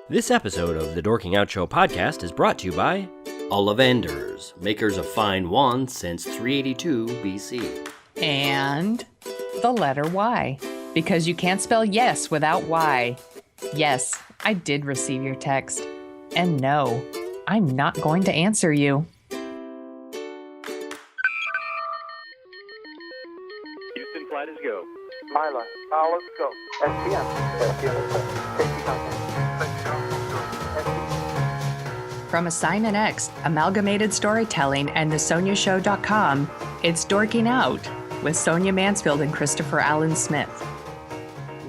This episode of the Dorking Out Show podcast is brought to you by Ollivanders, makers of fine wands since 382 BC. And the letter Y, because you can't spell yes without Y. Yes, I did receive your text. And no, I'm not going to answer you. Houston, flight is go. Myla, let's go. SPM. Safety contact. From Assignment X, Amalgamated Storytelling, and thesoniashow.com, it's Dorking Out with Sonia Mansfield and Christopher Allen Smith.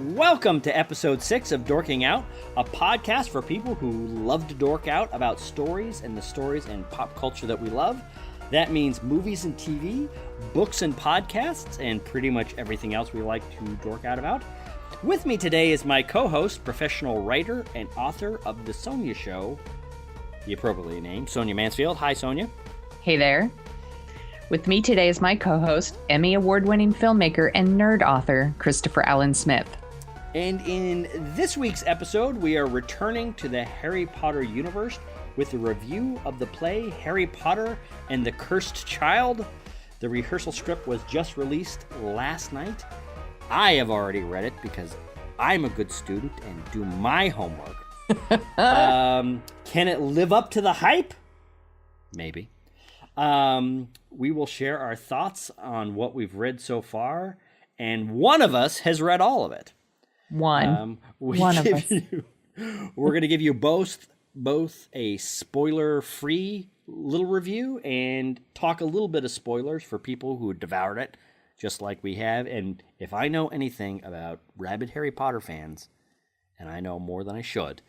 Welcome to episode 6 of Dorking Out, a podcast for people who love to dork out about stories and the stories and pop culture that we love. That means movies and TV, books and podcasts, and pretty much everything else we like to dork out about. With me today is my co-host, professional writer and author of The Sonia Show, the appropriately named Sonia Mansfield. Hi, Sonia. Hey there. With me today is my co-host, Emmy Award-winning filmmaker and nerd author, Christopher Allen Smith. And in this week's episode, we are returning to the Harry Potter universe with a review of the play Harry Potter and the Cursed Child. The rehearsal script was just released last night. I have already read it because I'm a good student and do my homework. Can it live up to the hype? Maybe. We will share our thoughts on what we've read so far, and one of us has read all of it. One of us. We're going to give you both a spoiler-free little review and talk a little bit of spoilers for people who devoured it, just like we have. And if I know anything about rabid Harry Potter fans, and I know more than I should,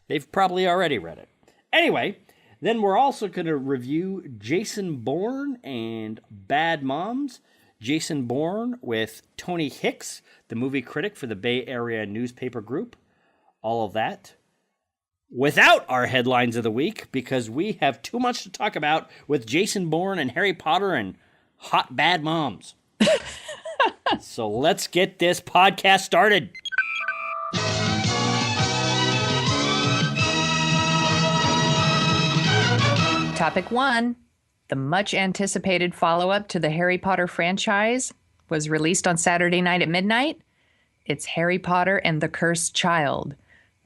they've probably already read it. Anyway, then we're also going to review Jason Bourne and Bad Moms. Jason Bourne with Tony Hicks, the movie critic for the Bay Area newspaper group. All of that without our headlines of the week, because we have too much to talk about with Jason Bourne and Harry Potter and hot bad moms. So let's get this podcast started. Topic 1. The much-anticipated follow-up to the Harry Potter franchise was released on Saturday night at midnight. It's Harry Potter and the Cursed Child,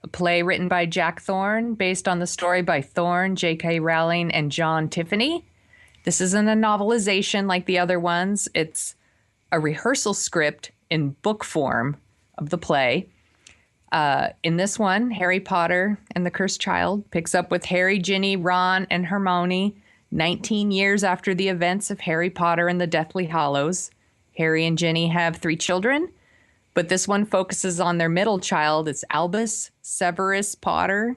a play written by Jack Thorne, based on the story by Thorne, J.K. Rowling, and John Tiffany. This isn't a novelization like the other ones. It's a rehearsal script in book form of the play. In this one, Harry Potter and the Cursed Child picks up with Harry, Ginny, Ron, and Hermonie 19 years after the events of Harry Potter and the Deathly Hallows. Harry and Ginny have 3 children, but this one focuses on their middle child. It's Albus Severus Potter,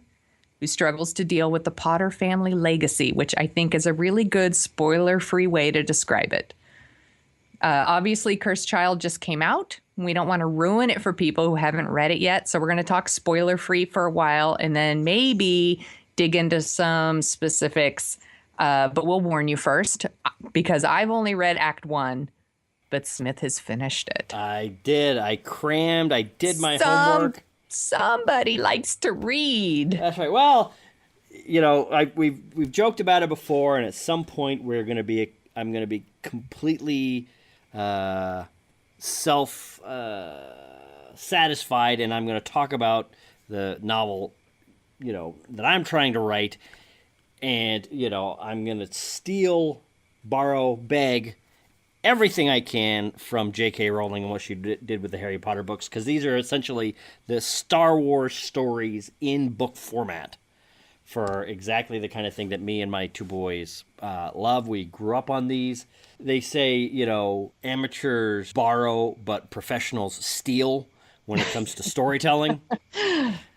who struggles to deal with the Potter family legacy, which I think is a really good spoiler-free way to describe it. Obviously, Cursed Child just came out. We don't want to ruin it for people who haven't read it yet, so we're going to talk spoiler-free for a while and then maybe dig into some specifics. But we'll warn you first, because I've only read Act 1, but Smith has finished it. I did. I crammed. I did my homework. Somebody likes to read. That's right. Well, you know, we've joked about it before, and at some point I'm going to be completely self-satisfied, and I'm going to talk about the novel, you know, that I'm trying to write. And, you know, I'm going to steal, borrow, beg everything I can from J.K. Rowling and what she did with the Harry Potter books, because these are essentially the Star Wars stories in book format for exactly the kind of thing that me and my 2 boys love. We grew up on these. They say, you know, amateurs borrow, but professionals steal when it comes to storytelling.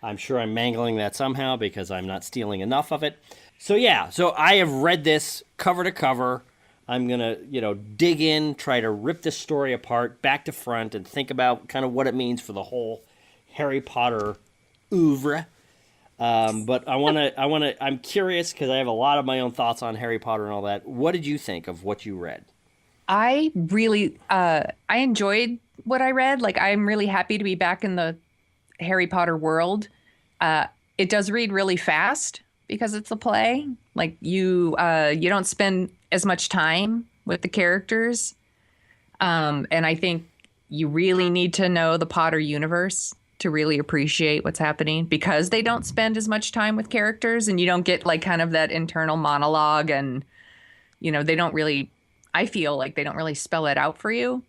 I'm sure I'm mangling that somehow because I'm not stealing enough of it. So yeah, so I have read this cover to cover. I'm going to, you know, dig in, try to rip this story apart back to front and think about kind of what it means for the whole Harry Potter oeuvre. But I'm curious because I have a lot of my own thoughts on Harry Potter and all that. What did you think of what you read? I really, I enjoyed what I read. Like, I'm really happy to be back in the Harry Potter world. it does read really fast because it's a play. Like you don't spend as much time with the characters. And I think you really need to know the Potter universe to really appreciate what's happening because they don't spend as much time with characters and you don't get like kind of that internal monologue and, they don't really, I feel like they don't really spell it out for you.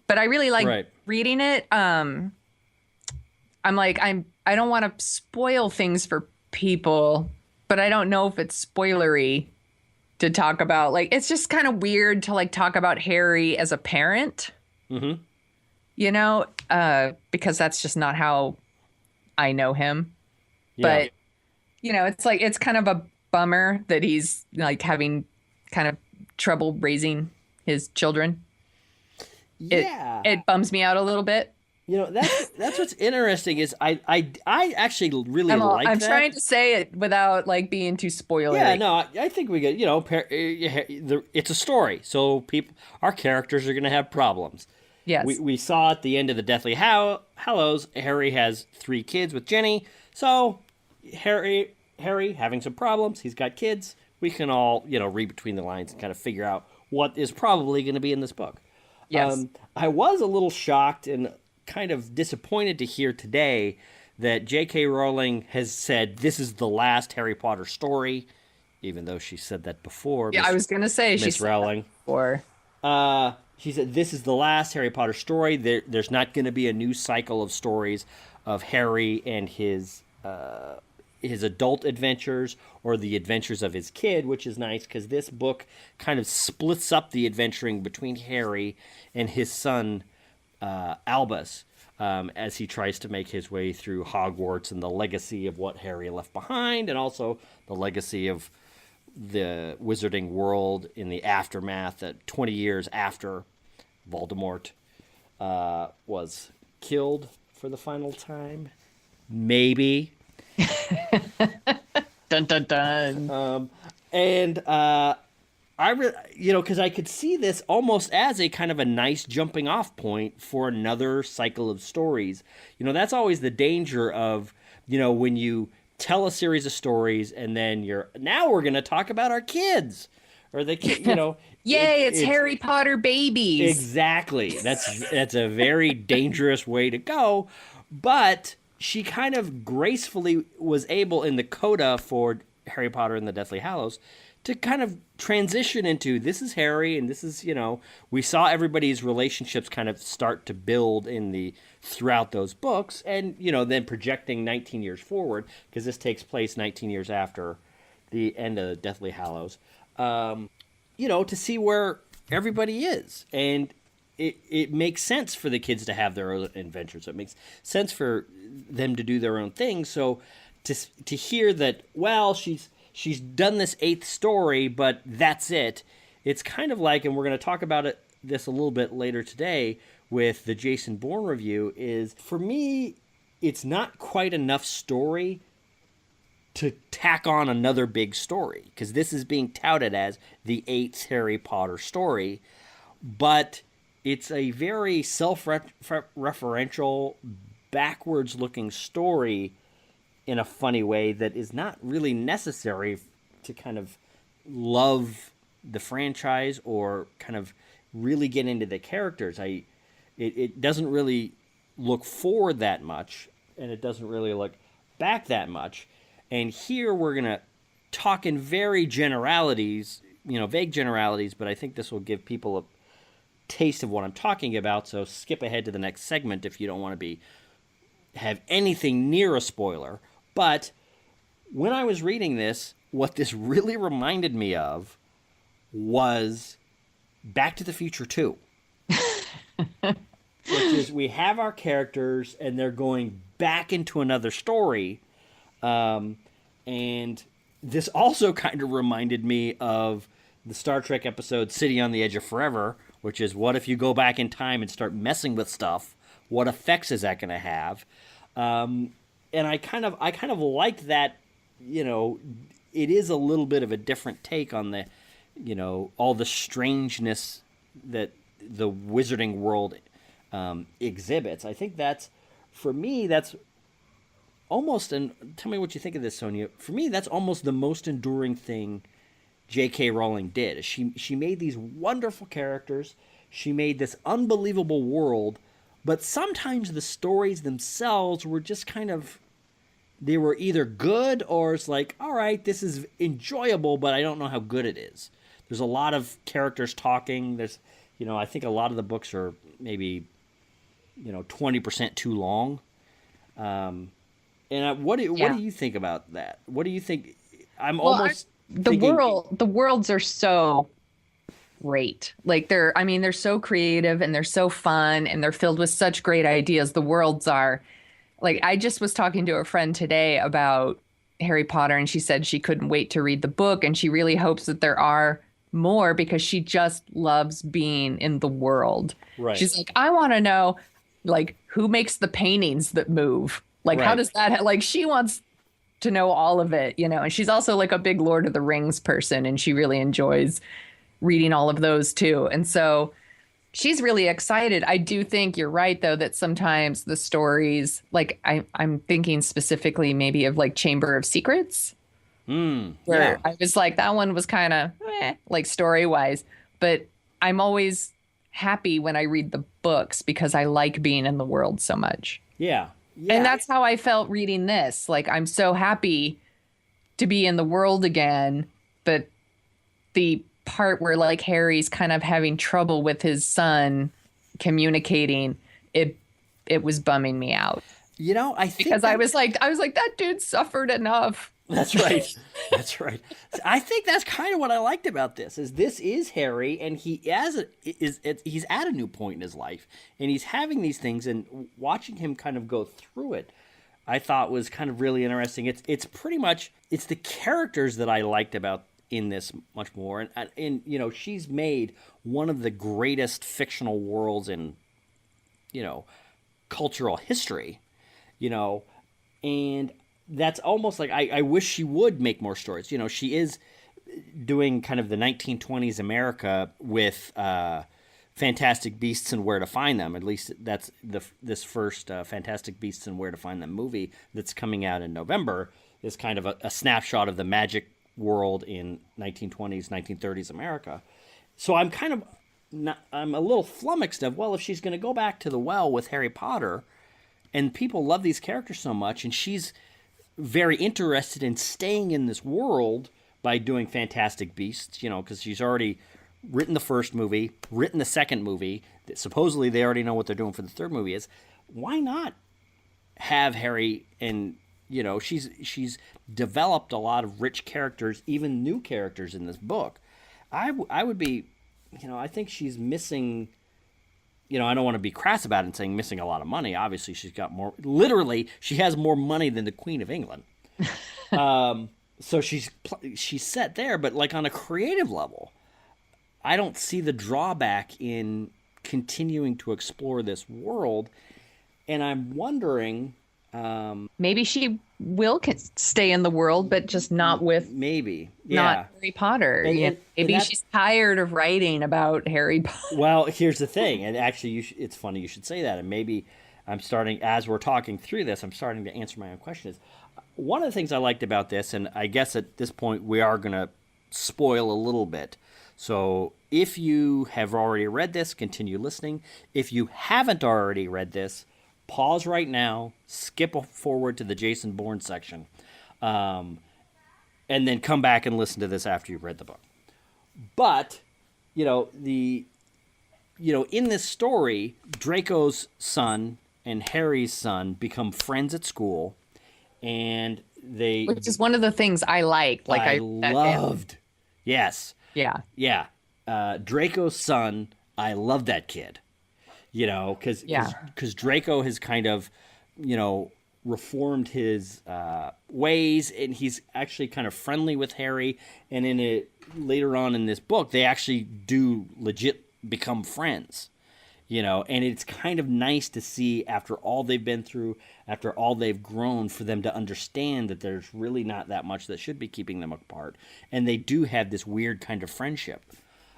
But I really like reading it. I'm like, I don't want to spoil things for people, but I don't know if it's spoilery to talk about. Like, it's just kind of weird to like talk about Harry as a parent, because that's just not how I know him. Yeah. But, it's like, it's kind of a bummer that he's like having kind of trouble raising his children. Yeah. It bums me out a little bit. That's what's interesting is I actually really like that. I'm trying to say it without like being too spoilery. Yeah, no, I think we get, it's a story. So our characters are going to have problems. Yes. We saw at the end of the Deathly Hallows, Harry has 3 kids with Ginny. So Harry having some problems, he's got kids. We can all, read between the lines and kind of figure out what is probably going to be in this book. Yes. I was a little shocked and kind of disappointed to hear today that J.K. Rowling has said this is the last Harry Potter story, even though she said that before. Yeah, I was going to say Miss Rowling. Before. She said this is the last Harry Potter story. There's not going to be a new cycle of stories of Harry and his adult adventures or the adventures of his kid, which is nice because this book kind of splits up the adventuring between Harry and his son, Albus, as he tries to make his way through Hogwarts and the legacy of what Harry left behind, and also the legacy of the wizarding world in the aftermath that 20 years after Voldemort was killed for the final time. Maybe. Dun dun dun. Because I could see this almost as a kind of a nice jumping off point for another cycle of stories. That's always the danger of, when you tell a series of stories and then now we're going to talk about our kids or the kid, Yay, it's Harry Potter babies. Exactly. That's a very dangerous way to go. But she kind of gracefully was able in the coda for Harry Potter and the Deathly Hallows to kind of transition into this is Harry and this is, we saw everybody's relationships kind of start to build throughout those books and, then projecting 19 years forward because this takes place 19 years after the end of the Deathly Hallows, to see where everybody is. And it makes sense for the kids to have their own adventures. It makes sense for them to do their own thing. So to hear that, well, she's done this 8th story, but that's it. It's kind of like, and we're going to talk about this a little bit later today with the Jason Bourne review, is for me, it's not quite enough story to tack on another big story because this is being touted as the 8th Harry Potter story, but it's a very self-referential, backwards-looking story in a funny way that is not really necessary to kind of love the franchise or kind of really get into the characters. It doesn't really look forward that much, and it doesn't really look back that much. And here we're going to talk in very generalities, vague generalities, but I think this will give people a taste of what I'm talking about, so skip ahead to the next segment if you don't want to have anything near a spoiler. But when I was reading this, what this really reminded me of was Back to the Future 2. Which is we have our characters and they're going back into another story. And this also kind of reminded me of the Star Trek episode City on the Edge of Forever, which is what if you go back in time and start messing with stuff? What effects is that going to have? And I kind of like that, it is a little bit of a different take on the, all the strangeness that the wizarding world exhibits. I think for me, that's almost, and tell me what you think of this, Sonia. For me, that's almost the most enduring thing J.K. Rowling did. She made these wonderful characters. She made this unbelievable world, but sometimes the stories themselves were just kind of, they were either good or it's like, all right, this is enjoyable, but I don't know how good it is. There's a lot of characters talking. There's, I think a lot of the books are maybe, 20% too long. What do you think about that? What do you think? The worlds are so great. Like they're so creative and they're so fun and they're filled with such great ideas. The worlds are. Like, I just was talking to a friend today about Harry Potter, and she said she couldn't wait to read the book, and she really hopes that there are more because she just loves being in the world. Right. She's like, I want to know, like, who makes the paintings that move? Like, how does that, like, she wants to know all of it, and she's also like a big Lord of the Rings person, and she really enjoys reading all of those too. And so she's really excited. I do think you're right, though, that sometimes the stories, like I'm thinking specifically maybe of like Chamber of Secrets, where I was like, that one was kind of like story wise, but I'm always happy when I read the books because I like being in the world so much. Yeah. And that's how I felt reading this. Like, I'm so happy to be in the world again, but the part where like Harry's kind of having trouble with his son communicating, it was bumming me out. I think because I was like that dude suffered enough. That's right. That's right. I think that's kind of what I liked about this. This is Harry, and he's at a new point in his life, and he's having these things, and watching him kind of go through it, I thought was kind of really interesting. It's pretty much the characters that I liked about in this much more, and she's made one of the greatest fictional worlds in cultural history, and that's almost like I wish she would make more stories. She is doing kind of the 1920s America with Fantastic Beasts and Where to Find Them. At least that's this first Fantastic Beasts and Where to Find Them movie that's coming out in November is kind of a snapshot of the magic world in 1920s, 1930s America. So I'm I'm a little flummoxed of, well, if she's going to go back to the well with Harry Potter, and people love these characters so much, and she's very interested in staying in this world by doing Fantastic Beasts, because she's already written the first movie, written the second movie. Supposedly they already know what they're doing for the third movie. Why not have Harry and she's developed a lot of rich characters, even new characters in this book. I would be, I think she's missing, I don't want to be crass about it and saying missing a lot of money. Obviously, she's got more, literally, she has more money than the Queen of England. So she's set there, but like on a creative level, I don't see the drawback in continuing to explore this world. And I'm wondering, maybe she will stay in the world, but just not with not Harry Potter. Maybe she's tired of writing about Harry Potter. Well, here's the thing, and actually, it's funny you should say that. And maybe I'm starting, as we're talking through this, I'm starting to answer my own questions. One of the things I liked about this, and I guess at this point we are going to spoil a little bit. So if you have already read this, continue listening. If you haven't already read this, pause right now, skip forward to the Jason Bourne section, and then come back and listen to this after you've read the book. But, in this story, Draco's son and Harry's son become friends at school, and which is one of the things I liked. Like I loved. Yes. Yeah. Yeah. Draco's son, I love that kid. Because Draco has kind of, reformed his ways, and he's actually kind of friendly with Harry. And later on in this book, they actually do legit become friends. And it's kind of nice to see after all they've been through, after all they've grown, for them to understand that there's really not that much that should be keeping them apart. And they do have this weird kind of friendship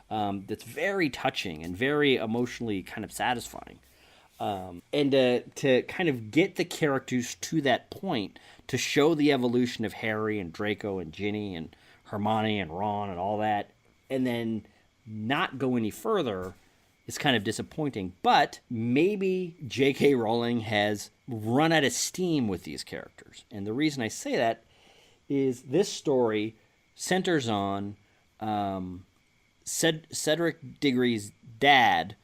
that's very touching and very emotionally kind of satisfying. And to kind of get the characters to that point, to show the evolution of Harry and Draco and Ginny and Hermione and Ron and all that, and then not go any further is kind of disappointing. But maybe J.K. Rowling has run out of steam with these characters. And the reason I say that is this story centers on Cedric Diggory's dad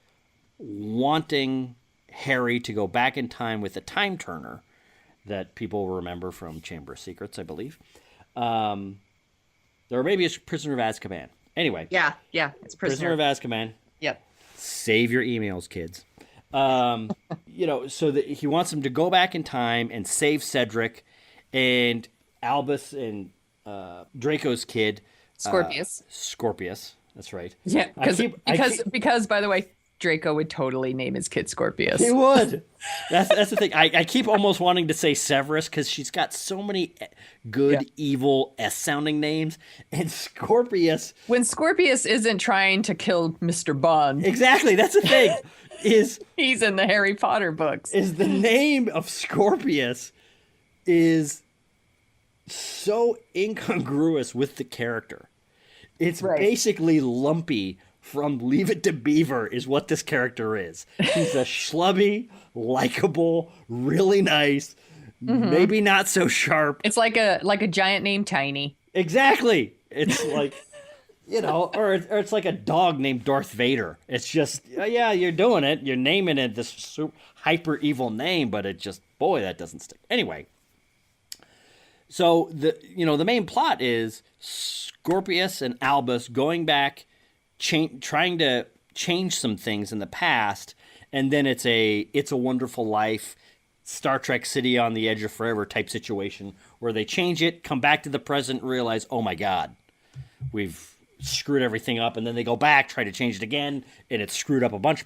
wanting Harry to go back in time with the time turner that people remember from Chamber of Secrets, I believe. Or maybe it's Prisoner of Azkaban. Anyway. Yeah, it's Prisoner of Azkaban. Yep. Save your emails, kids. So that he wants him to go back in time and save Cedric, and Albus and Draco's kid. Scorpius. That's right. Yeah, because by the way, Draco would totally name his kid Scorpius. He would. That's the thing. I keep almost wanting to say Severus because she's got so many good, evil S-sounding names. And Scorpius... When Scorpius isn't trying to kill Mr. Bond. Exactly. That's the thing. He's in the Harry Potter books. Is the name of Scorpius is so incongruous with the character. It's basically Lumpy from Leave It to Beaver is what this character is. He's a schlubby, likable, really nice, maybe not so sharp. It's like a giant named Tiny. Exactly. It's like, or it's like a dog named Darth Vader. It's just, yeah, you're doing it. You're naming it this super hyper evil name, but it just, boy, that doesn't stick. Anyway. So the main plot is Scorpius and Albus going back, trying to change some things in the past, and then it's a Wonderful Life, Star Trek City on the Edge of Forever type situation where they change it, come back to the present, realize, oh my God, we've screwed everything up, and then they go back, try to change it again, and it's screwed up a bunch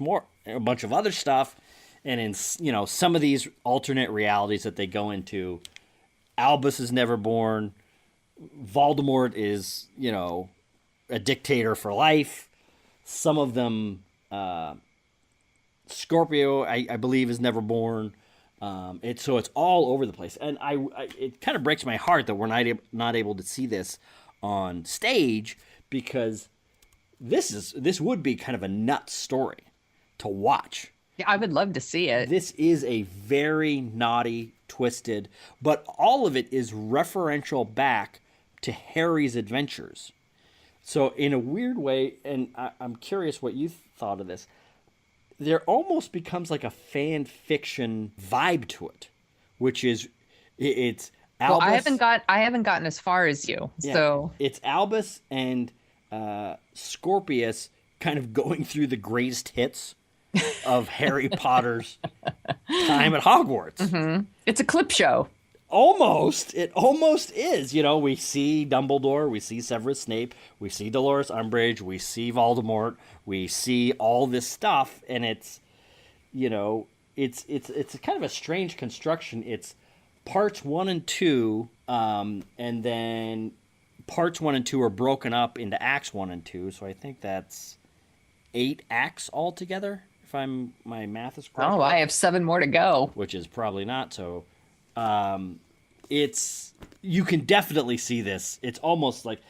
of other stuff, and in some of these alternate realities that they go into, Albus is never born. Voldemort is, a dictator for life. Some of them, Scorpio, I believe, is never born. It's all over the place, and it kind of breaks my heart that we're not able to see this on stage, because this would be kind of a nuts story to watch. Yeah, I would love to see it. This is a very naughty, twisted, but all of it is referential back to Harry's adventures. So in a weird way, and I'm curious what you thought of this, there almost becomes like a fan fiction vibe to it, which is it's Albus. Well, I haven't gotten as far as you. Yeah, so it's Albus and Scorpius kind of going through the greatest hits of Harry Potter's time at Hogwarts. Mm-hmm. It's a clip show. It almost is. We see Dumbledore, we see Severus Snape, we see Dolores Umbridge, we see Voldemort, we see all this stuff, and it's kind of a strange construction. It's parts 1 and 2, and then parts 1 and 2 are broken up into acts 1 and 2. So I think that's 8 acts altogether, if my math is correct. Oh, I have 7 more to go. Which is probably not so. You can definitely see this. It's almost like,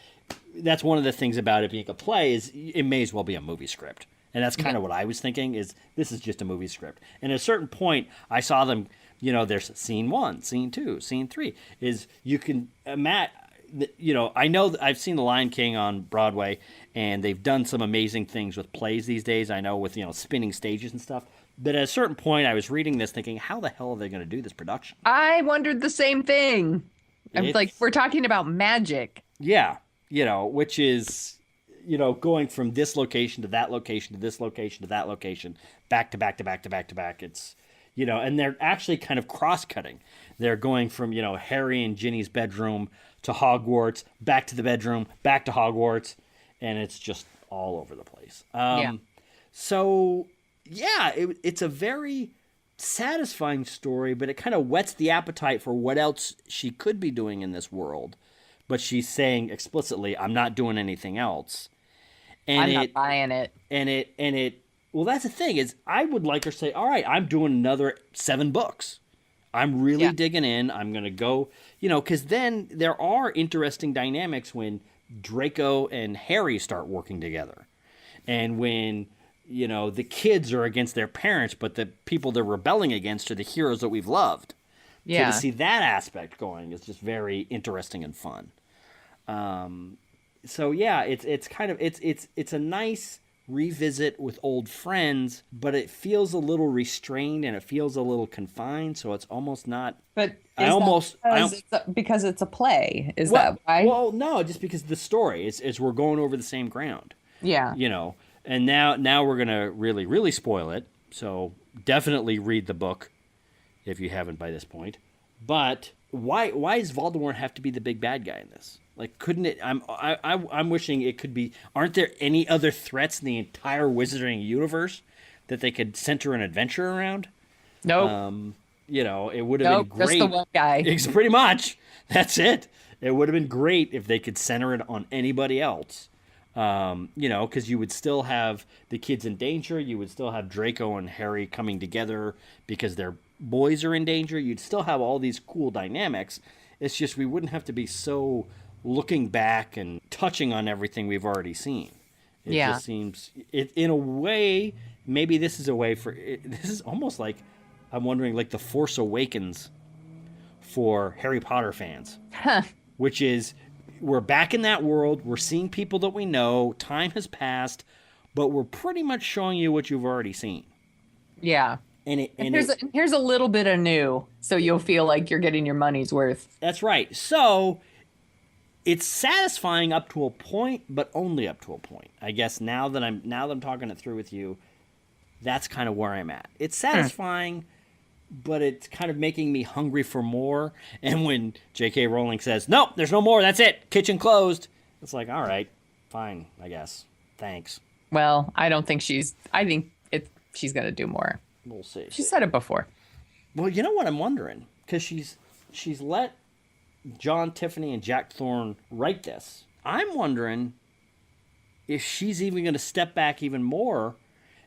that's one of the things about it being a play is it may as well be a movie script. And that's kind of what I was thinking, is this is just a movie script. And at a certain point, I saw them, there's scene 1, scene 2, scene 3, is you can imagine, I know that I've seen The Lion King on Broadway, and they've done some amazing things with plays these days. I know with, spinning stages and stuff. But at a certain point, I was reading this thinking, how the hell are they going to do this production? I wondered the same thing. I'm like, we're talking about magic. Yeah, which is, going from this location to that location to this location to that location, back to back to back to back to back. It's, and they're actually kind of cross-cutting. They're going from, Harry and Ginny's bedroom to Hogwarts, back to the bedroom, back to Hogwarts, and it's just all over the place. So... yeah, it's a very satisfying story, but it kind of whets the appetite for what else she could be doing in this world. But she's saying explicitly, I'm not doing anything else. And I'm not buying it. And it Well, that's the thing is I would like her to say, all right, I'm doing another 7 books. I'm really digging in. I'm going to go, because then there are interesting dynamics when Draco and Harry start working together. And when, the kids are against their parents, but the people they're rebelling against are the heroes that we've loved. Yeah. So to see that aspect going is just very interesting and fun. So yeah, it's kind of it's a nice revisit with old friends, but it feels a little restrained and it feels a little confined. So it's almost not. But because it's a play. Is that why? Well, no, just because the story is we're going over the same ground. Yeah. And now we're gonna really really spoil it. So definitely read the book if you haven't by this point. But why does Voldemort have to be the big bad guy in this? Like, couldn't it? I'm wishing it could be. Aren't there any other threats in the entire Wizarding universe that they could center an adventure around? Nope. It would have been great. Just the one guy. It's pretty much. That's it. It would have been great if they could center it on anybody else. Because you would still have the kids in danger. You would still have Draco and Harry coming together because their boys are in danger. You'd still have all these cool dynamics. It's just we wouldn't have to be so looking back and touching on everything we've already seen. It just seems, in a way, maybe this is a way for, this is almost like, I'm wondering, like The Force Awakens for Harry Potter fans. Huh. Which is, we're back in that world, we're seeing people that we know, time has passed, but we're pretty much showing you what you've already seen. Yeah. And here's a little bit of new, so you'll feel like you're getting your money's worth. That's right. So it's satisfying up to a point, but only up to a point. I guess now that I'm talking it through with you, that's kind of where I'm at. It's satisfying, but it's kind of making me hungry for more. And when J.K. Rowling says, "Nope, there's no more. That's it. Kitchen closed," it's like, all right, fine, I guess. Thanks. Well, I think she's gonna do more. We'll see. She said it before. Well, you know what I'm wondering? Because she's let John Tiffany and Jack Thorne write this. I'm wondering if she's even going to step back even more.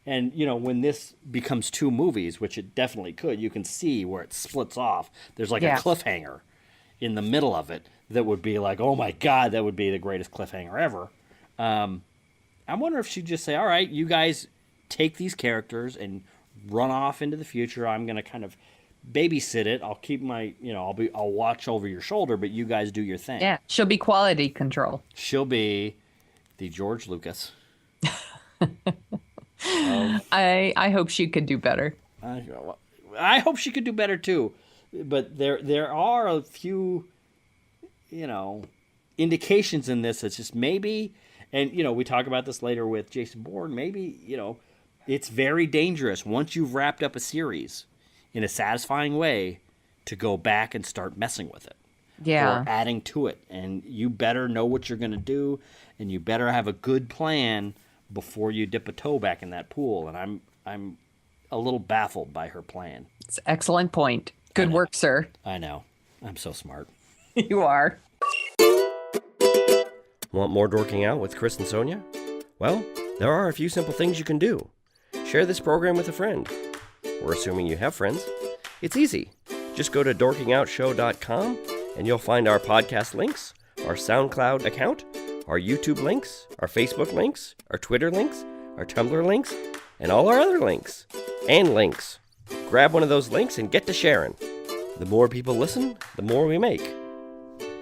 And, when this becomes 2 movies, which it definitely could, you can see where it splits off. There's like a cliffhanger in the middle of it that would be like, oh my God, that would be the greatest cliffhanger ever. I wonder if she'd just say, all right, you guys take these characters and run off into the future. I'm going to kind of babysit it. I'll keep my, I'll watch over your shoulder, but you guys do your thing. Yeah, she'll be quality control. She'll be the George Lucas. I hope she could do better. I hope she could do better too. But there are a few, indications in this. It's just maybe, and we talk about this later with Jason Bourne. Maybe it's very dangerous once you've wrapped up a series in a satisfying way to go back and start messing with it. Yeah. Or adding to it. And you better know what you're going to do, and you better have a good plan before you dip a toe back in that pool. And I'm a little baffled by her plan. It's an excellent point. Good work, sir. I know. I'm so smart. You are. Want more dorking out with Chris and Sonia? Well, there are a few simple things you can do. Share this program with a friend. We're assuming you have friends. It's easy. Just go to dorkingoutshow.com and you'll find our podcast links, our SoundCloud account, our YouTube links, our Facebook links, our Twitter links, our Tumblr links, and all our other links. And links. Grab one of those links and get to sharing. The more people listen, the more we make.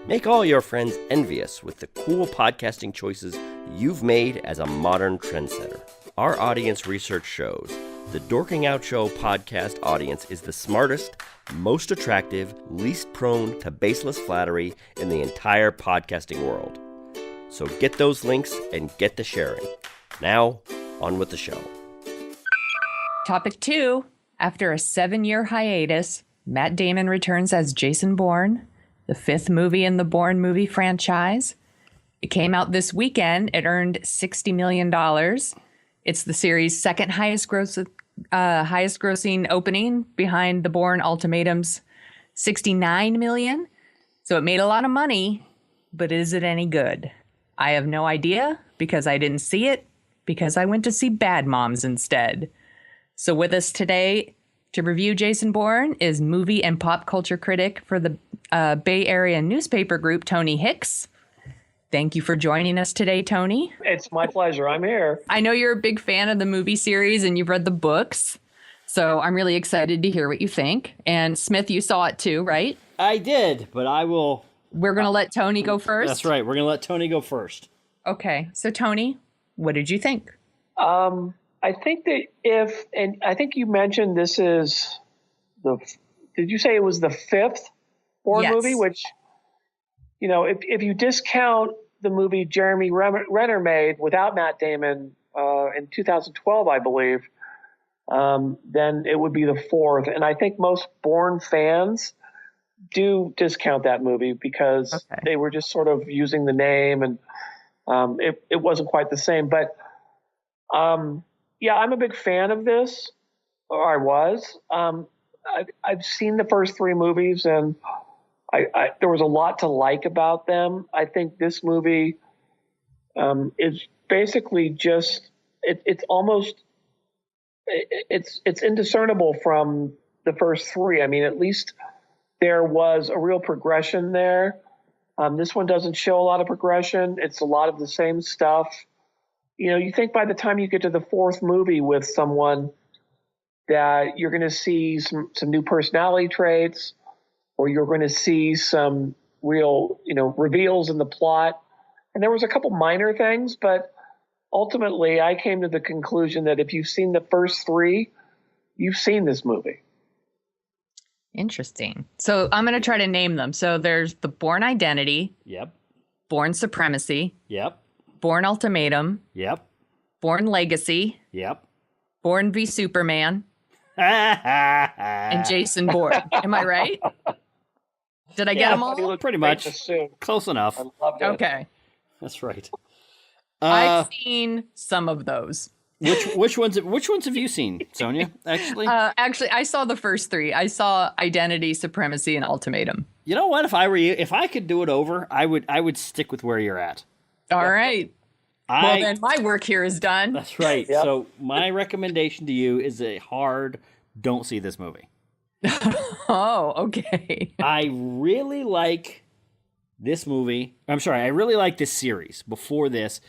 Make all your friends envious with the cool podcasting choices you've made as a modern trendsetter. Our audience research shows the Dorking Out Show podcast audience is the smartest, most attractive, least prone to baseless flattery in the entire podcasting world. So get those links and get to sharing. Now, on with the show. Topic 2. After a 7-year hiatus, Matt Damon returns as Jason Bourne, the 5th movie in the Bourne movie franchise. It came out this weekend. It earned $60 million. It's the series' second highest grossing opening behind the Bourne Ultimatum's $69 million. So it made a lot of money, but is it any good? I have no idea because I didn't see it, because I went to see Bad Moms instead. So with us today to review Jason Bourne is movie and pop culture critic for the Bay Area newspaper group, Tony Hicks. Thank you for joining us today, Tony. It's my pleasure. I'm here. I know you're a big fan of the movie series and you've read the books, so I'm really excited to hear what you think. And Smith, you saw it too, right? I did, but I will... We're going to let Tony go first? That's right. We're going to let Tony go first. Okay. So, Tony, what did you think? I think that and I think you mentioned this is did you say it was the fifth Bourne movie? Which, you know, if you discount the movie Jeremy Renner made without Matt Damon in 2012, I believe, then it would be the fourth. And I think most Bourne fans do discount that movie because they were just sort of using the name and it wasn't quite the same. But yeah, I'm a big fan of this, or I was. I've seen the first three movies and there was a lot to like about them. I think this movie is basically just it's indiscernible from the first three. I mean, at least there was a real progression there. This one doesn't show a lot of progression. It's a lot of the same stuff. You know, you think by the time you get to the fourth movie with someone that you're going to see some new personality traits, or you're going to see some real, reveals in the plot. And there was a couple minor things, but ultimately I came to the conclusion that if you've seen the first three, you've seen this movie. Interesting. So I'm going to try to name them. So there's the Bourne Identity. Yep. Bourne Supremacy. Yep. Bourne Ultimatum. Yep. Bourne Legacy. Yep. Bourne v Superman. And Jason Bourne. Am I right? Did I get them all? Pretty much. Close enough. I loved it. Okay. That's right. I've seen some of those. Which ones have you seen, Sonia? Actually, I saw the first three. I saw Identity, Supremacy, and Ultimatum. You know what? If I were you, if I could do it over, I would stick with where you're at. All right. Well, then my work here is done. That's right. Yep. So my recommendation to you is a hard don't see this movie. Oh, okay. I really like this movie. I'm sorry. I really like this series. Before this,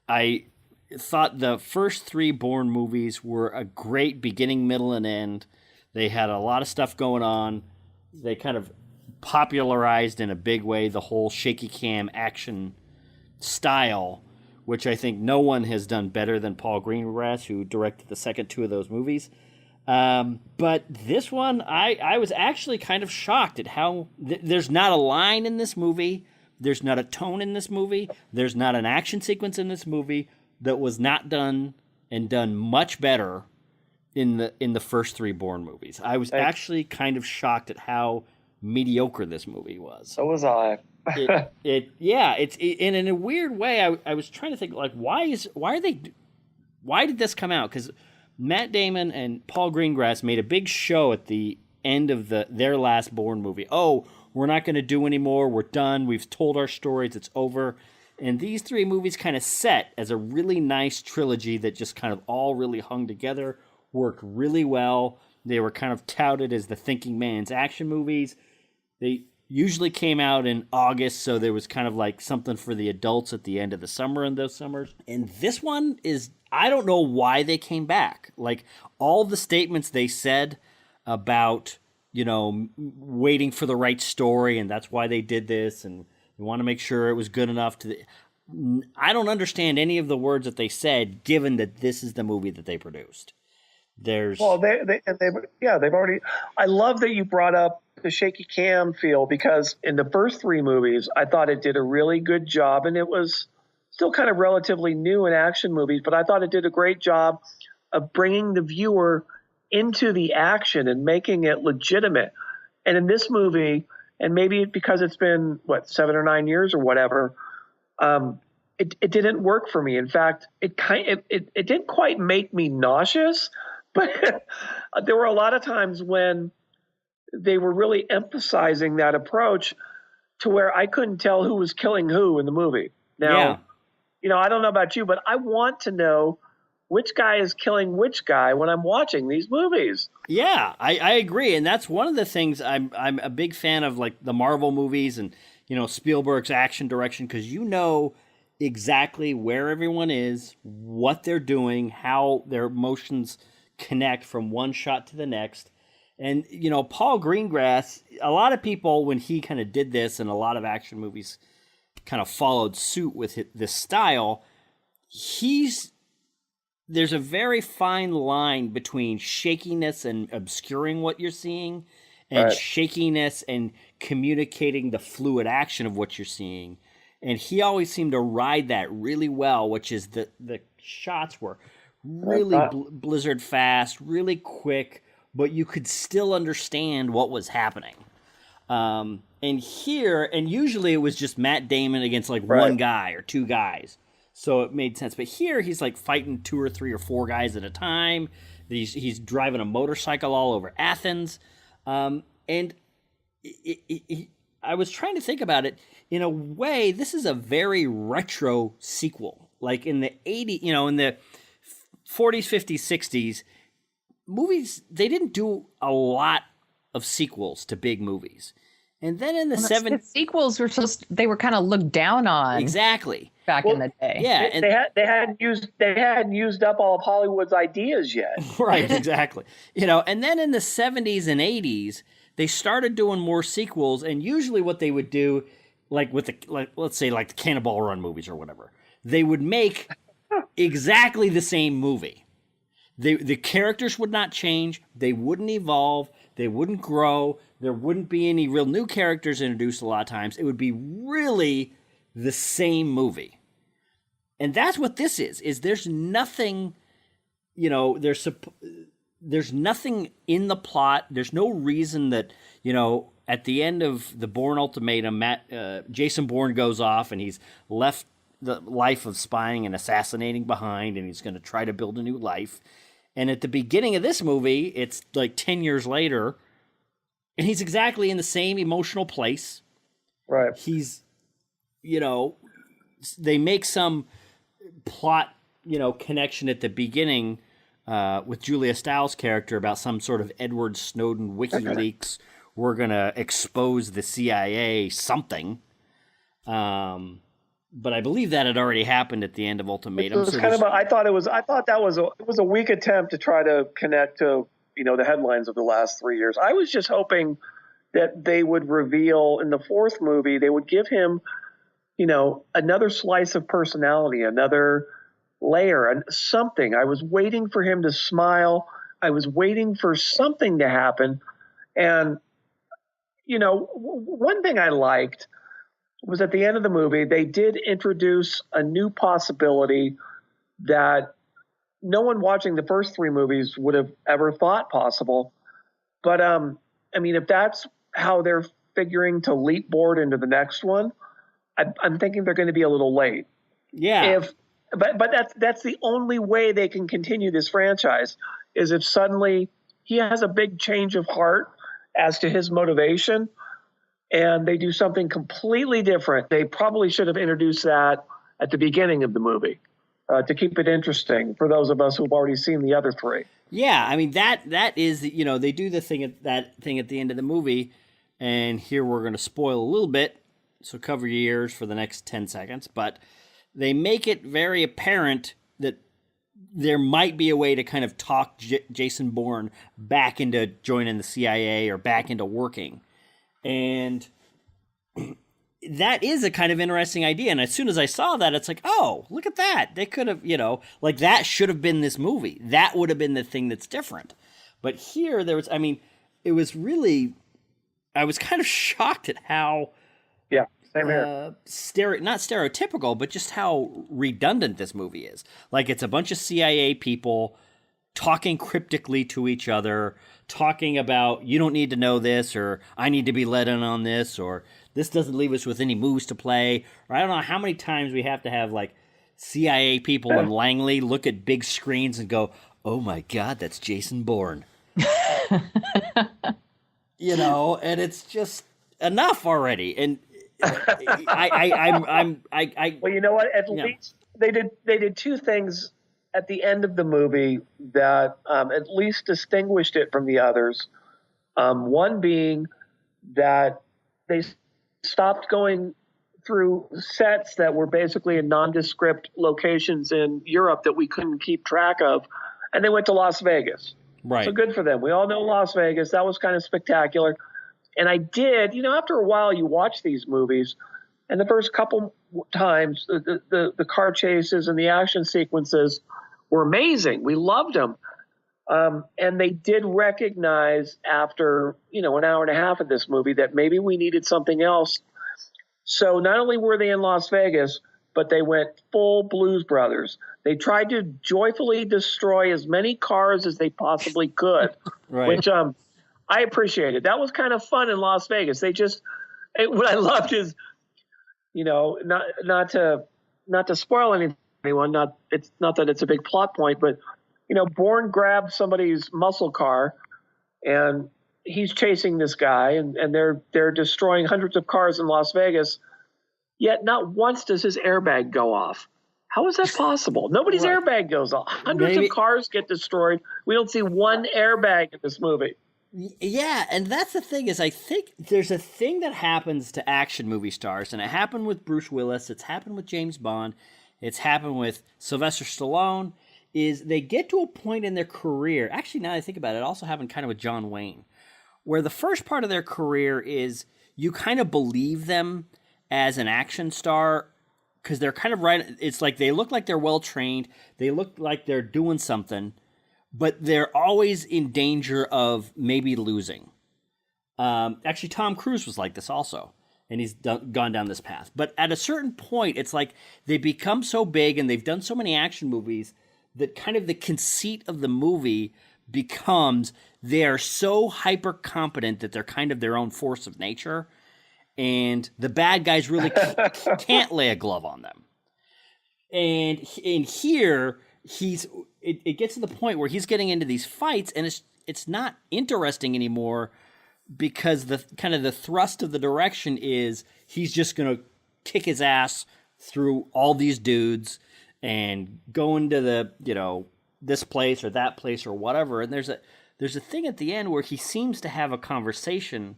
I thought the first three Bourne movies were a great beginning, middle, and end. They had a lot of stuff going on. They kind of popularized in a big way the whole shaky cam action style, which I think no one has done better than Paul Greengrass, who directed the second two of those movies. But this one, I was actually kind of shocked at how there's not a line in this movie. There's not a tone in this movie. There's not an action sequence in this movie that was not done and done much better in the first three Bourne movies. I was actually kind of shocked at how mediocre this movie was. So was I. It's in a weird way. I was trying to think, like, why did this come out? Because Matt Damon and Paul Greengrass made a big show at the end of their last Bourne movie. Oh, we're not going to do anymore. We're done. We've told our stories. It's over. And these three movies kind of set as a really nice trilogy that just kind of all really hung together, worked really well. They were kind of touted as the thinking man's action movies. They usually came out in August, so there was kind of like something for the adults at the end of the summer in those summers. And this one is, I don't know why they came back. Like, all the statements they said about, waiting for the right story, and that's why they did this, and we want to make sure it was good enough I don't understand any of the words that they said, given that this is the movie that they produced. They've already. I love that you brought up the shaky cam feel, because in the first three movies, I thought it did a really good job, and it was still kind of relatively new in action movies, but I thought it did a great job of bringing the viewer into the action and making it legitimate. And in this movie, and maybe because it's been 7 or 9 years or whatever, it didn't work for me. In fact, it didn't quite make me nauseous, but there were a lot of times when they were really emphasizing that approach to where I couldn't tell who was killing who in the movie. Now, I don't know about you, but I want to know which guy is killing which guy when I'm watching these movies. Yeah, I agree, and that's one of the things I'm a big fan of, like the Marvel movies and Spielberg's action direction, because exactly where everyone is, what they're doing, how their emotions connect from one shot to the next. And Paul Greengrass, a lot of people, when he kind of did this, and a lot of action movies kind of followed suit with this style, there's a very fine line between shakiness and obscuring what you're seeing, and shakiness and communicating the fluid action of what you're seeing. And he always seemed to ride that really well, which is the shots were really blizzard fast, really quick, but you could still understand what was happening. And usually it was just Matt Damon against like one guy or two guys. So it made sense. But here he's like fighting 2 or 3 or 4 guys at a time. He's driving a motorcycle all over Athens. And I was trying to think about it. In a way, this is a very retro sequel. Like in the 80s, in the 40s, 50s, 60s, movies, they didn't do a lot of sequels to big movies. And then in the 70s, the sequels were kind of looked down on. Exactly. Back in the day. Yeah. And they hadn't used up all of Hollywood's ideas yet. Right, exactly. And then in the 70s and 80s, they started doing more sequels, and usually what they would do, let's say the Cannonball Run movies or whatever, they would make exactly the same movie. The characters would not change, they wouldn't evolve, they wouldn't grow, there wouldn't be any real new characters introduced a lot of times. It would be really the same movie. And that's what this is there's nothing, there's nothing in the plot. There's no reason that, at the end of the Bourne Ultimatum, Jason Bourne goes off and he's left the life of spying and assassinating behind, and he's going to try to build a new life. And at the beginning of this movie, it's like 10 years later, and he's exactly in the same emotional place. Right. He's, they make some plot, connection at the beginning with Julia Stiles' character about some sort of Edward Snowden WikiLeaks. We're going to expose the CIA something. But I believe that had already happened at the end of Ultimatum. It was I thought that was a weak attempt to try to connect to, the headlines of the last 3 years. I was just hoping that they would reveal in the 4th movie, they would give him, another slice of personality, another layer and something. I was waiting for him to smile. I was waiting for something to happen. And, one thing I liked was at the end of the movie, they did introduce a new possibility that no one watching the first 3 movies would have ever thought possible. But, if that's how they're figuring to leap board into the next one, I'm thinking they're going to be a little late. Yeah. But that's the only way they can continue this franchise is if suddenly he has a big change of heart as to his motivation and they do something completely different. They probably should have introduced that at the beginning of the movie to keep it interesting for those of us who've already seen the other 3. Yeah, that is, they do the thing at the end of the movie, and here we're going to spoil a little bit, so cover your ears for the next 10 seconds, but they make it very apparent that there might be a way to kind of talk Jason Bourne back into joining the CIA or back into working. And that is a kind of interesting idea. And as soon as I saw that, it's like, oh, look at that. They could have, that should have been this movie. That would have been the thing that's different. But here it was really, I was kind of shocked at how, same here. Not stereotypical, but just how redundant this movie is. Like, it's a bunch of CIA people talking cryptically to each other, talking about, you don't need to know this, or I need to be let in on this, or this doesn't leave us with any moves to play, or I don't know how many times we have to have, like, CIA people in Langley look at big screens and go, oh my God, that's Jason Bourne. And it's just enough already. And well, At least they did 2 things at the end of the movie that at least distinguished it from the others. One being that they stopped going through sets that were basically in nondescript locations in Europe that we couldn't keep track of, and they went to Las Vegas. Right. So good for them. We all know Las Vegas. That was kind of spectacular. And I did, after a while you watch these movies, and the first couple times the car chases and the action sequences were amazing. We loved them. And they did recognize after, an hour and a half of this movie that maybe we needed something else. So not only were they in Las Vegas, but they went full Blues Brothers. They tried to joyfully destroy as many cars as they possibly could, Right. which I appreciated. That was kind of fun in Las Vegas. What I loved is, not to spoil anyone, not that it's a big plot point, but Bourne grabbed somebody's muscle car, and he's chasing this guy, and they're destroying hundreds of cars in Las Vegas. Yet not once does his airbag go off. How is that possible? Nobody's airbag goes off. Hundreds of cars get destroyed. We don't see one airbag in this movie. Yeah, and that's the thing is I think there's a thing that happens to action movie stars, and it happened with Bruce Willis, it's happened with James Bond, it's happened with Sylvester Stallone, is they get to a point in their career, actually now that I think about it, it also happened kind of with John Wayne, where the first part of their career is you kind of believe them as an action star because they're kind of right, it's like they look like they're well-trained, they look like they're doing something, but they're always in danger of maybe losing. Actually, Tom Cruise was like this also, and he's gone down this path. But at a certain point, it's like they become so big and they've done so many action movies that kind of the conceit of the movie becomes they are so hyper competent that they're kind of their own force of nature, and the bad guys really can't lay a glove on them. And in here, it gets to the point where he's getting into these fights, and it's not interesting anymore because the kind of the thrust of the direction is he's just going to kick his ass through all these dudes and go into the this place or that place or whatever. And there's a thing at the end where he seems to have a conversation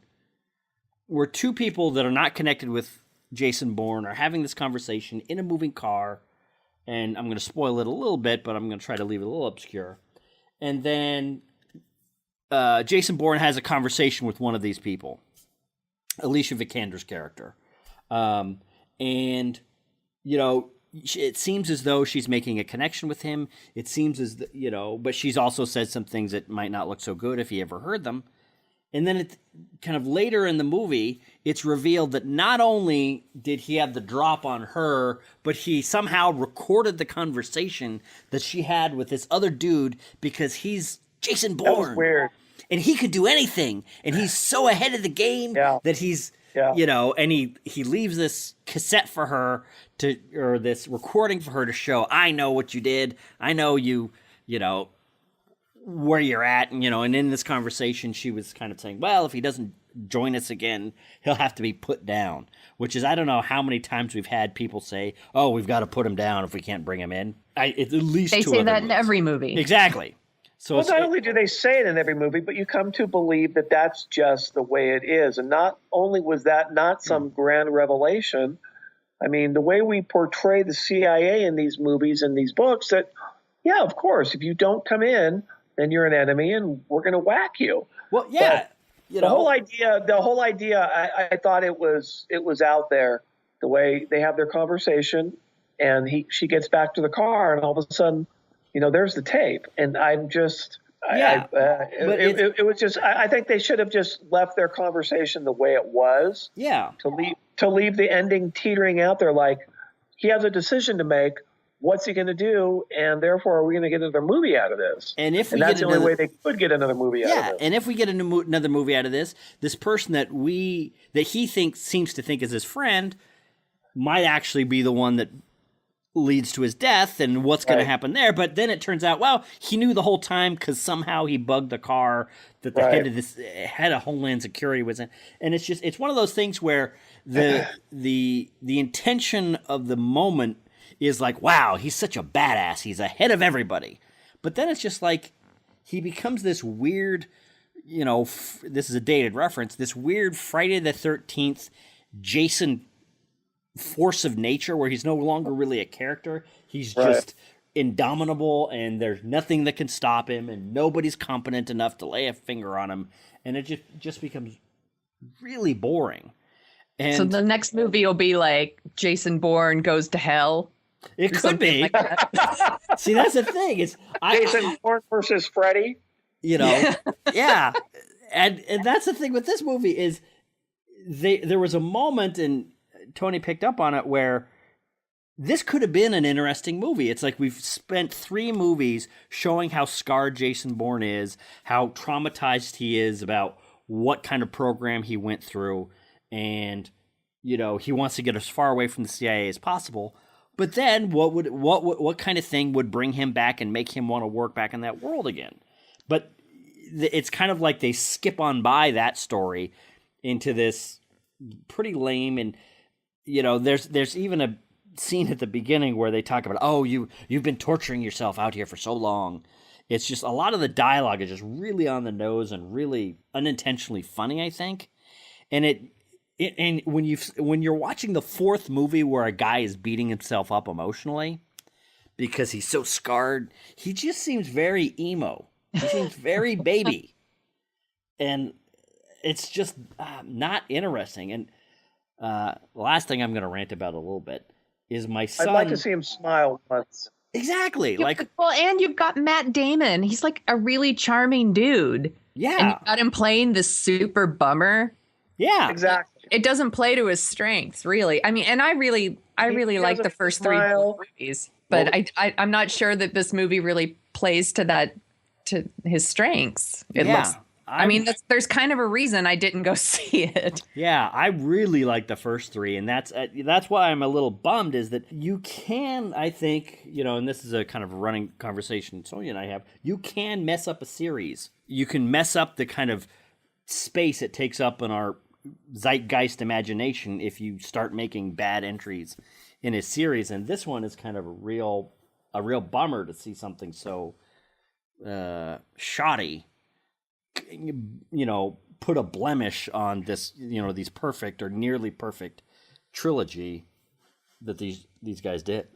where two people that are not connected with Jason Bourne are having this conversation in a moving car. And I'm going to spoil it a little bit, but I'm going to try to leave it a little obscure. And then Jason Bourne has a conversation with one of these people, Alicia Vikander's character. And, it seems as though she's making a connection with him. It seems as, but she's also said some things that might not look so good if he ever heard them. And then it kind of later in the movie, it's revealed that not only did he have the drop on her, but he somehow recorded the conversation that she had with this other dude because he's Jason Bourne. That was weird. And he could do anything. And he's so ahead of the game that he's, and he leaves this cassette for her or this recording for her to show, I know what you did. I know you, where you're at, and in this conversation she was kind of saying, well, if he doesn't join us again, he'll have to be put down, which is, I don't know how many times we've had people say, oh, we've got to put him down if we can't bring him in. It's at least they two say other that movies. in every movie. Exactly. So not only do they say it in every movie, but you come to believe that that's just the way it is. And not only was that not some grand revelation, I mean, the way we portray the CIA in these movies and these books, that, of course, if you don't come in, then you're an enemy, and we're going to whack you. Well, yeah, but the whole idea, I thought it was out there. The way they have their conversation, and she gets back to the car, and all of a sudden, there's the tape, and I'm just, it was just. I think they should have just left their conversation the way it was. Yeah. To leave the ending teetering out there, like he has a decision to make. What's he going to do? And therefore, are we going to get another movie out of this? And that's the only way they could get another movie out of this. And if we get another movie out of this person that he seems to think is his friend might actually be the one that leads to his death, and what's going to happen there. But then it turns out, well, he knew the whole time because somehow he bugged the car that the head of Homeland Security was in. And it's one of those things where the intention of the moment is like, wow, he's such a badass. He's ahead of everybody. But then it's just like he becomes this weird, this is a dated reference, this weird Friday the 13th Jason force of nature where he's no longer really a character. He's just indomitable, and there's nothing that can stop him, and nobody's competent enough to lay a finger on him. And it just becomes really boring. And so the next movie will be like Jason Bourne goes to hell. It could be. Like that. See, that's the thing. It's Jason Bourne versus Freddy. Yeah. And that's the thing with this movie is there was a moment, and Tony picked up on it, where this could have been an interesting movie. It's like we've spent 3 movies showing how scarred Jason Bourne is, how traumatized he is about what kind of program he went through, and he wants to get as far away from the CIA as possible. But then what kind of thing would bring him back and make him want to work back in that world again? But it's kind of like they skip on by that story into this pretty lame, and there's even a scene at the beginning where they talk about, oh, you've been torturing yourself out here for so long. It's just a lot of the dialogue is just really on the nose and really unintentionally funny, I think. And and when you're watching the 4th movie where a guy is beating himself up emotionally because he's so scarred, he just seems very emo. He seems very baby. And it's just not interesting. And the last thing I'm going to rant about a little bit is my son. I'd like to see him smile once. Exactly. And you've got Matt Damon. He's like a really charming dude. Yeah. And you've got him playing the super bummer. Yeah. Exactly. It doesn't play to his strengths, really. I mean, and I really like the first 3 movies, but I'm not sure that this movie really plays to his strengths. It looks. I mean, there's kind of a reason I didn't go see it. Yeah, I really like the first 3, and that's why I'm a little bummed, is that you can, I think, and this is a kind of running conversation Sonia and I have, you can mess up a series. You can mess up the kind of space it takes up in our zeitgeist imagination if you start making bad entries in a series, and this one is kind of a real bummer to see something so shoddy put a blemish on this, these perfect or nearly perfect trilogy that these guys did.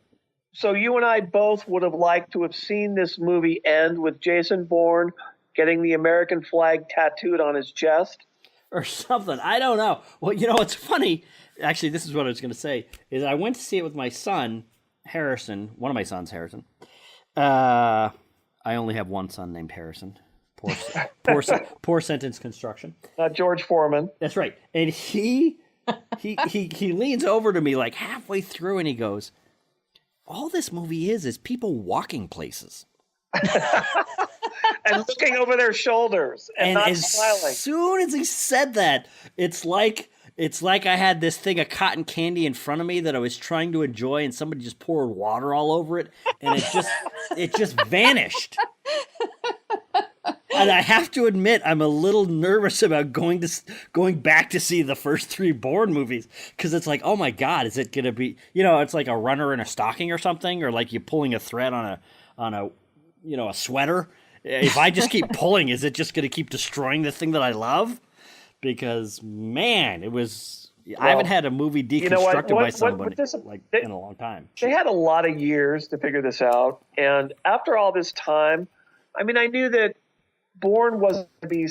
So you and I both would have liked to have seen this movie end with Jason Bourne getting the American flag tattooed on his chest. Or something. I don't know. Well, it's funny. Actually, this is what I was going to say. Is I went to see it with my son, Harrison. One of my sons, Harrison. I only have one son named Harrison. Poor sentence construction. Not George Foreman. That's right. And he leans over to me like halfway through, and he goes, "All this movie is people walking places." And looking over their shoulders and not as smiling. As soon as he said that, it's like I had this thing of cotton candy in front of me that I was trying to enjoy, and somebody just poured water all over it, and it just vanished. And I have to admit, I'm a little nervous about going back to see the first 3 Bourne movies, because it's like, oh my God, is it going to be? It's like a runner in a stocking or something, or like you pulling a thread on a a sweater. If I just keep pulling, is it just going to keep destroying the thing that I love? Because, man, it was... I haven't had a movie deconstructed by somebody in a long time. They had a lot of years to figure this out. And after all this time, I mean, I knew that Bourne wasn't going to be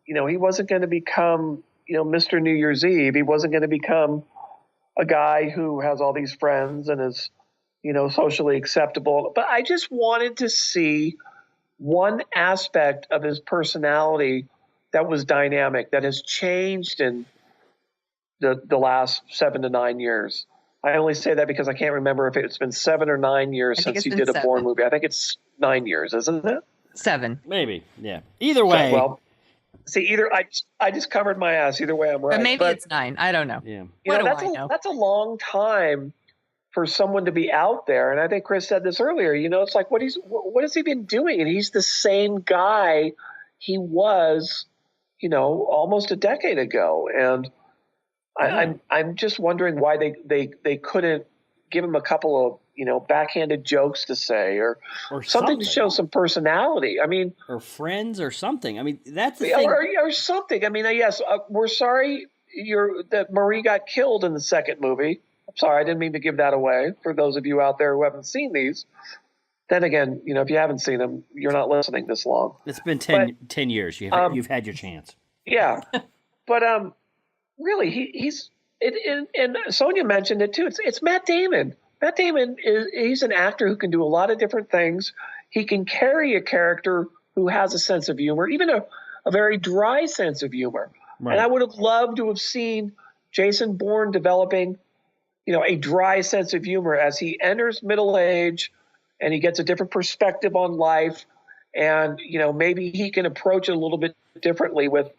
he wasn't going to become, Mr. New Year's Eve. He wasn't going to become a guy who has all these friends and is, socially acceptable. But I just wanted to see one aspect of his personality that was dynamic, that has changed in the last 7 to 9 years. I only say that because I can't remember if it's been 7 or 9 years since he did a Bourne movie. I think it's 9 years, isn't it? 7. Maybe, yeah. Either way. Either I just covered my ass. Either way, I'm right. But maybe it's 9. I don't know. Yeah. That's a long time for someone to be out there. And I think Chris said this earlier, it's like, what has he been doing? And he's the same guy he was, almost a decade ago. And I'm just wondering why they couldn't give him a couple of, backhanded jokes to say or something to show some personality. I mean, or friends or something. I mean, that's the thing. Or something. I mean, yes, we're sorry that Marie got killed in the second movie. I'm sorry, I didn't mean to give that away for those of you out there who haven't seen these. Then again, if you haven't seen them, you're not listening this long. It's been 10 years. You've had your chance. Yeah. But really, he's and Sonia mentioned it too. It's Matt Damon. Matt Damon he's an actor who can do a lot of different things. He can carry a character who has a sense of humor, even a very dry sense of humor. Right. And I would have loved to have seen Jason Bourne developing, a dry sense of humor as he enters middle age and he gets a different perspective on life. And, maybe he can approach it a little bit differently with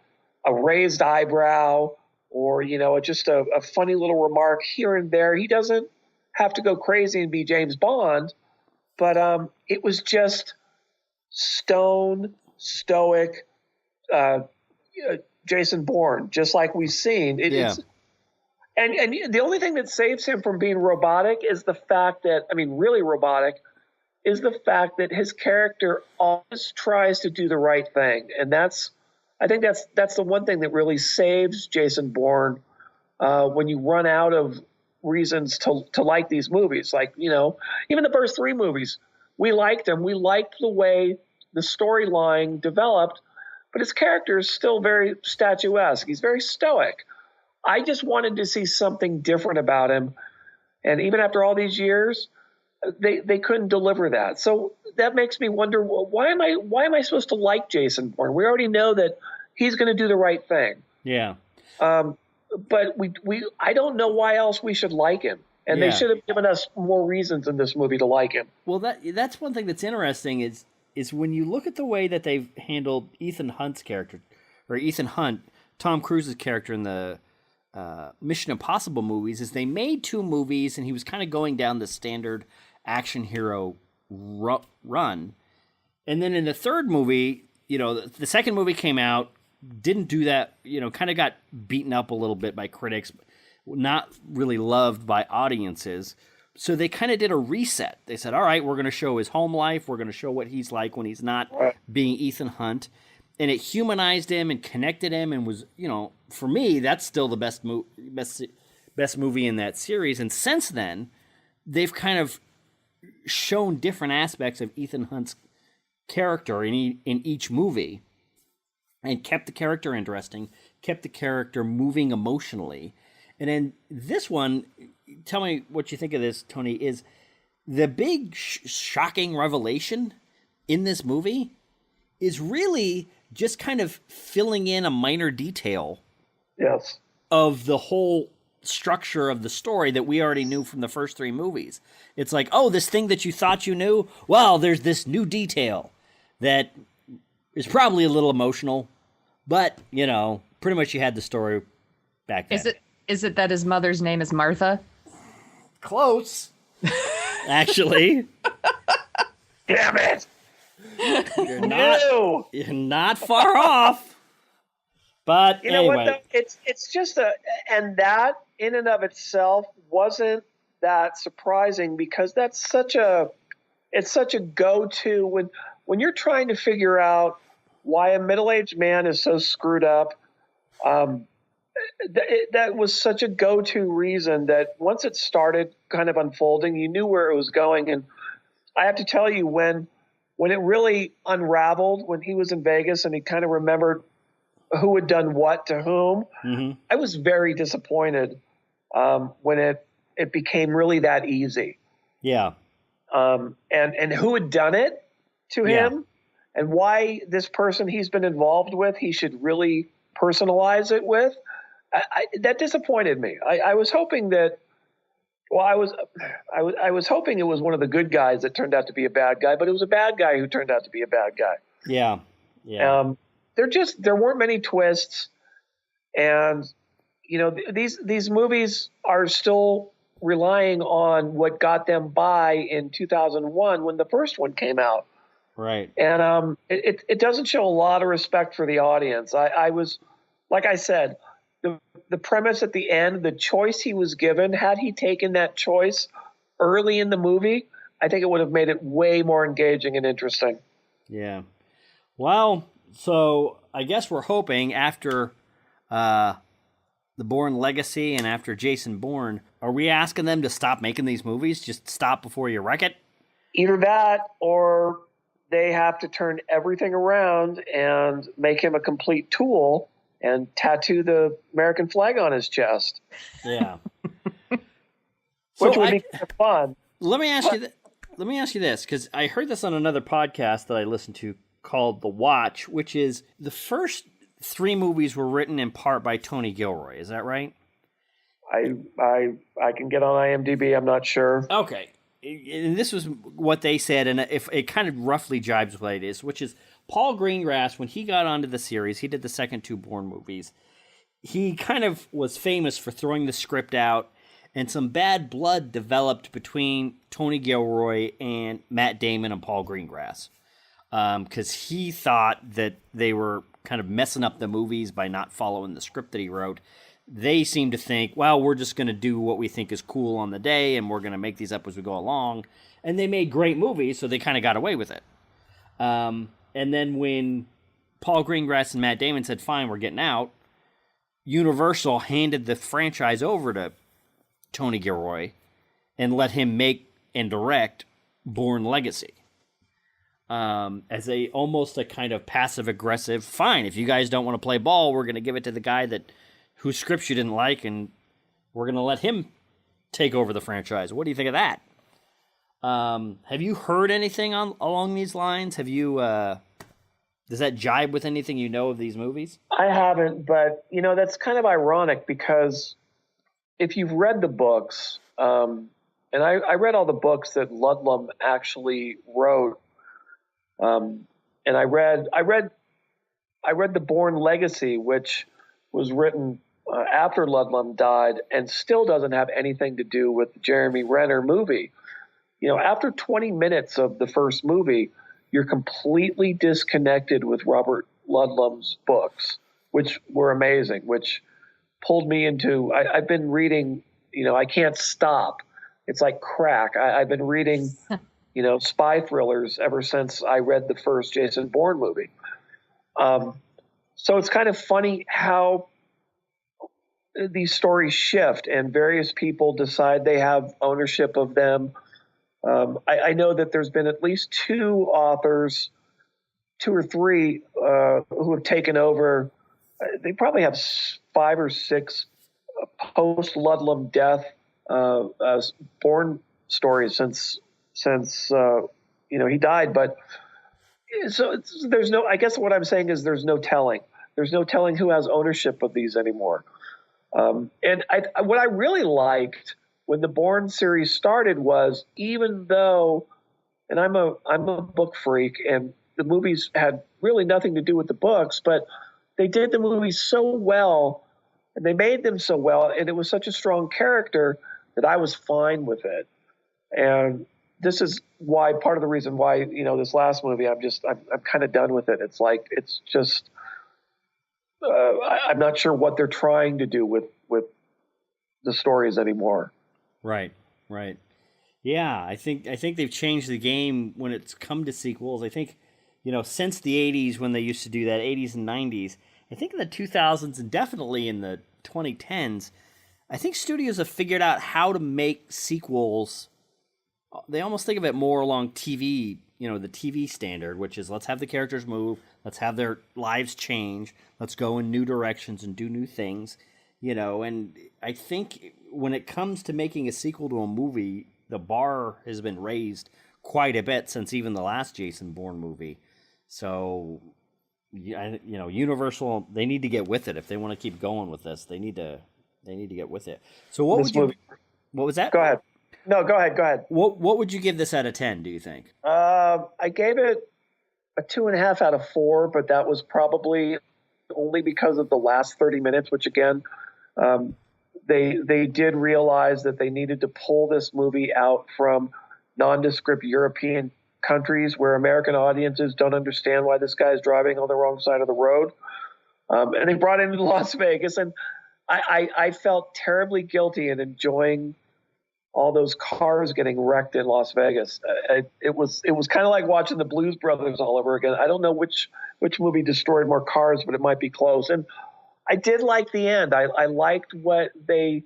a raised eyebrow or, just a funny little remark here and there. He doesn't have to go crazy and be James Bond, but it was just stoic Jason Bourne, just like we've seen. It's, and the only thing that saves him from being robotic is the fact that, really robotic, is the fact that his character always tries to do the right thing. And I think that's the one thing that really saves Jason Bourne when you run out of reasons to like these movies. Like, even the first three movies, we liked them. We liked the way the storyline developed, but his character is still very statuesque. He's very stoic. I just wanted to see something different about him. And even after all these years, they couldn't deliver that. So that makes me wonder, well, why am I supposed to like Jason Bourne? We already know that he's going to do the right thing. Yeah. But I don't know why else we should like him. And they should have given us more reasons in this movie to like him. Well, that's one thing that's interesting is when you look at the way that they've handled Ethan Hunt's character, or Ethan Hunt, Tom Cruise's character in the Mission Impossible movies, is they made two movies and he was kind of going down the standard action hero run. And then in the third movie, the second movie came out, didn't do that, kind of got beaten up a little bit by critics, not really loved by audiences. So they kind of did a reset. They said, all right, we're going to show his home life. We're going to show what he's like when he's not being Ethan Hunt. And it humanized him and connected him and was, for me, that's still the best movie in that series. And since then, they've kind of shown different aspects of Ethan Hunt's character in each movie and kept the character interesting, kept the character moving emotionally. And then this one, tell me what you think of this, Tony, is the big shocking revelation in this movie is really just kind of filling in a minor detail of the whole structure of the story that we already knew from the first three movies. It's like, oh, this thing that you thought you knew, well, there's this new detail that is probably a little emotional, but, pretty much you had the story back then. Is it that his mother's name is Martha? Close. Actually. Damn it. You're not far off. But you know what, though? It's just and that in and of itself wasn't that surprising because it's such a go-to when you're trying to figure out why a middle-aged man is so screwed up. That was such a go-to reason that once it started kind of unfolding, you knew where it was going. And I have to tell you, when it really unraveled, when he was in Vegas and he kind of remembered who had done what to whom, I was very disappointed when it became really that easy. Yeah. And who had done it to him and why this person he's been involved with, he should really personalize it with. That disappointed me. I was hoping that. Well, I was hoping it was one of the good guys that turned out to be a bad guy, but it was a bad guy who turned out to be a bad guy. Yeah. There weren't many twists, and these movies are still relying on what got them by in 2001 when the first one came out. Right. And it doesn't show a lot of respect for the audience. I was, like I said, the premise at the end, the choice he was given, had he taken that choice early in the movie, I think it would have made it way more engaging and interesting. Yeah. Well, so I guess we're hoping after the Bourne Legacy and after Jason Bourne, are we asking them to stop making these movies? Just stop before you wreck it? Either that, or they have to turn everything around and make him a complete tool and tattoo the American flag on his chest. Yeah. Which would be kind of fun. Let me ask you this, because I heard this on another podcast that I listened to called The Watch, which is the first 3 movies were written in part by Tony Gilroy. Is that right? I can get on IMDb. I'm not sure. Okay. And this was what they said, and if it kind of roughly jibes with what it is, which is Paul Greengrass, when he got onto the series, he did the second 2 Bourne movies. He kind of was famous for throwing the script out, and some bad blood developed between Tony Gilroy and Matt Damon and Paul Greengrass, because he thought that they were kind of messing up the movies by not following the script that he wrote. They seem to think, well, we're just going to do what we think is cool on the day, and we're going to make these up as we go along. And they made great movies, so they kind of got away with it. And then when Paul Greengrass and Matt Damon said, fine, we're getting out, Universal handed the franchise over to Tony Gilroy and let him make and direct Bourne Legacy. As almost a kind of passive-aggressive, fine, if you guys don't want to play ball, we're going to give it to the guy whose scripts you didn't like, and we're going to let him take over the franchise. What do you think of that? Have you heard anything along these lines? Have you, does that jibe with anything you know of these movies? I haven't, but, that's kind of ironic because if you've read the books, and I read all the books that Ludlum actually wrote, and I read the Bourne Legacy, which was written after Ludlum died and still doesn't have anything to do with the Jeremy Renner movie. After 20 minutes of the first movie, you're completely disconnected with Robert Ludlum's books, which were amazing, which pulled me into, I've been reading, I can't stop. It's like crack. I've been reading, spy thrillers ever since I read the first Jason Bourne movie. So it's kind of funny how these stories shift and various people decide they have ownership of them. I know that there's been at least 2 authors, 2 or 3, who have taken over. They probably have 5 or 6 post-Ludlum death Bourne stories since he died. But so there's no. I guess what I'm saying is there's no telling. There's no telling who has ownership of these anymore. And what I really liked when the Bourne series started was, even though, and I'm a book freak, and the movies had really nothing to do with the books, but they did the movies so well, and they made them so well, and it was such a strong character that I was fine with it. And this is why, part of the reason why, this last movie, I'm kind of done with it. It's like, it's just, I'm not sure what they're trying to do with the stories anymore. Right. Yeah, I think they've changed the game when it's come to sequels. I think, since the 80s when they used to do that, 80s and 90s, I think in the 2000s and definitely in the 2010s, I think studios have figured out how to make sequels. They almost think of it more along TV, the TV standard, which is let's have the characters move, let's have their lives change, let's go in new directions and do new things, and I think when it comes to making a sequel to a movie, the bar has been raised quite a bit since even the last Jason Bourne movie. So, Universal, they need to get with it if they want to keep going with this. They need to get with it. So what was that? Go ahead. No, go ahead. What would you give this out of 10, do you think? I gave it a 2.5 out of 4, but that was probably only because of the last 30 minutes, which again, they did realize that they needed to pull this movie out from nondescript European countries where American audiences don't understand why this guy is driving on the wrong side of the road. And they brought it into Las Vegas, and I felt terribly guilty in enjoying all those cars getting wrecked in Las Vegas. It was kind of like watching the Blues Brothers all over again. I don't know which movie destroyed more cars, but it might be close. And I did like the end. I liked what they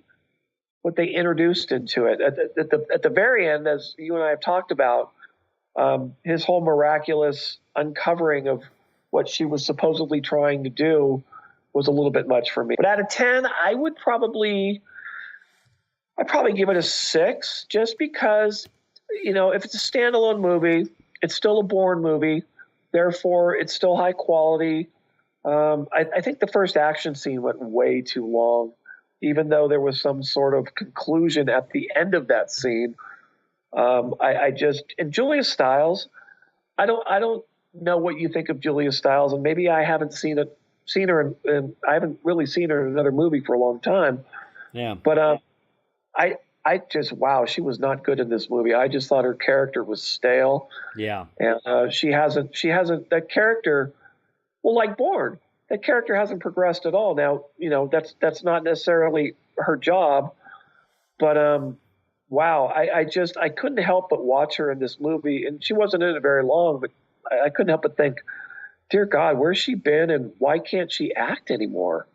introduced into it at the very end, as you and I have talked about. His whole miraculous uncovering of what she was supposedly trying to do was a little bit much for me. But out of 10, I'd probably give it a 6, just because, if it's a standalone movie, it's still a Bourne movie. Therefore, it's still high quality. I think the first action scene went way too long, even though there was some sort of conclusion at the end of that scene. And Julia Stiles, I don't know what you think of Julia Stiles, and maybe I haven't seen her, and I haven't really seen her in another movie for a long time. Yeah. But I just, wow, she was not good in this movie. I just thought her character was stale. Yeah. And she hasn't that character. Well, like Bourne, that character hasn't progressed at all. Now, that's not necessarily her job, but wow, I couldn't help but watch her in this movie, and she wasn't in it very long, but I couldn't help but think, dear God, where's she been, and why can't she act anymore?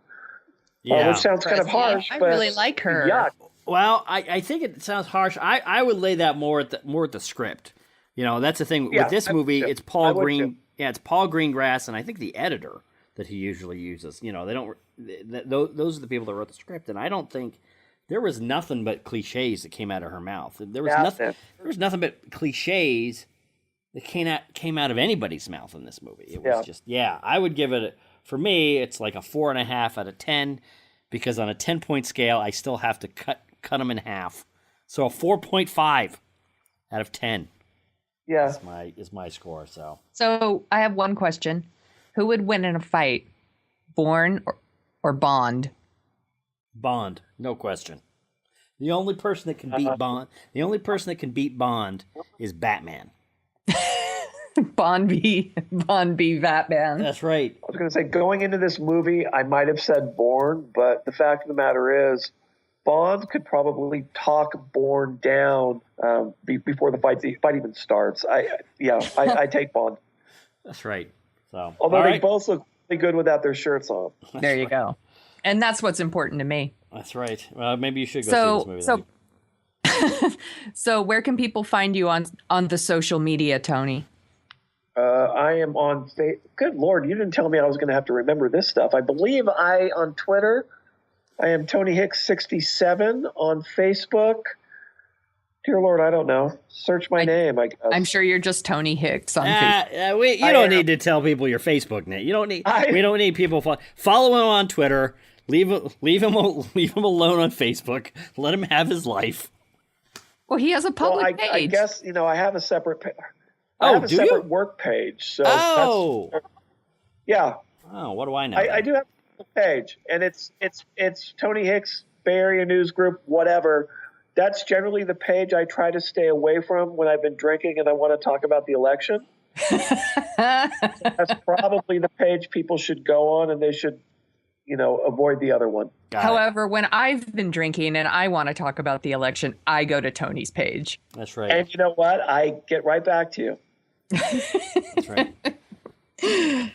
Yeah. Which sounds kind of harsh. I but really like her. Yeah. Well, I think it sounds harsh. I would lay that more at the script. That's the thing with this movie. It's Paul Green. Yeah, it's Paul Greengrass, and I think the editor that he usually uses. They don't. Those are the people that wrote the script, and I don't think there was nothing but cliches that came out of her mouth. There was nothing. There was nothing but cliches that came out of anybody's mouth in this movie. It was just I would give it. For me, it's like a 4.5 out of 10, because on a 10-point scale, I still have to cut them in half. So a 4.5 out of 10. Yeah, is my score. So I have one question: who would win in a fight, Bourne or Bond? Bond, no question. The only person that can beat Bond. The only person that can beat Bond is Batman. Bond v. Batman. That's right. I was going to say, going into this movie, I might have said Bourne, but the fact of the matter is, Bond could probably talk Bourne down before the fight even starts. I take Bond. That's right. So, although they both look really good without their shirts on. There you go. And that's what's important to me. That's right. Well, maybe you should go see this movie. So where can people find you on the social media, Tony? I am on good Lord, you didn't tell me I was going to have to remember this stuff. I believe on Twitter, I am Tony Hicks 67. On Facebook, dear Lord, I don't know. Search my name, I guess. I'm sure you're just Tony Hicks on Facebook. You don't need to tell people your Facebook name. You don't need. We don't need people follow him on Twitter. Leave him alone on Facebook. Let him have his life. Well, he has a public page. I guess I have a separate. I have a separate work page. So yeah. Oh, what do I know? I do have a page, and it's Tony Hicks Bay Area News Group, whatever. That's generally the page I try to stay away from when I've been drinking and I want to talk about the election. That's probably the page people should go on, and they should, avoid the other one. However, when I've been drinking and I want to talk about the election, I go to Tony's page. That's right. And you know what? I get right back to you. That's right.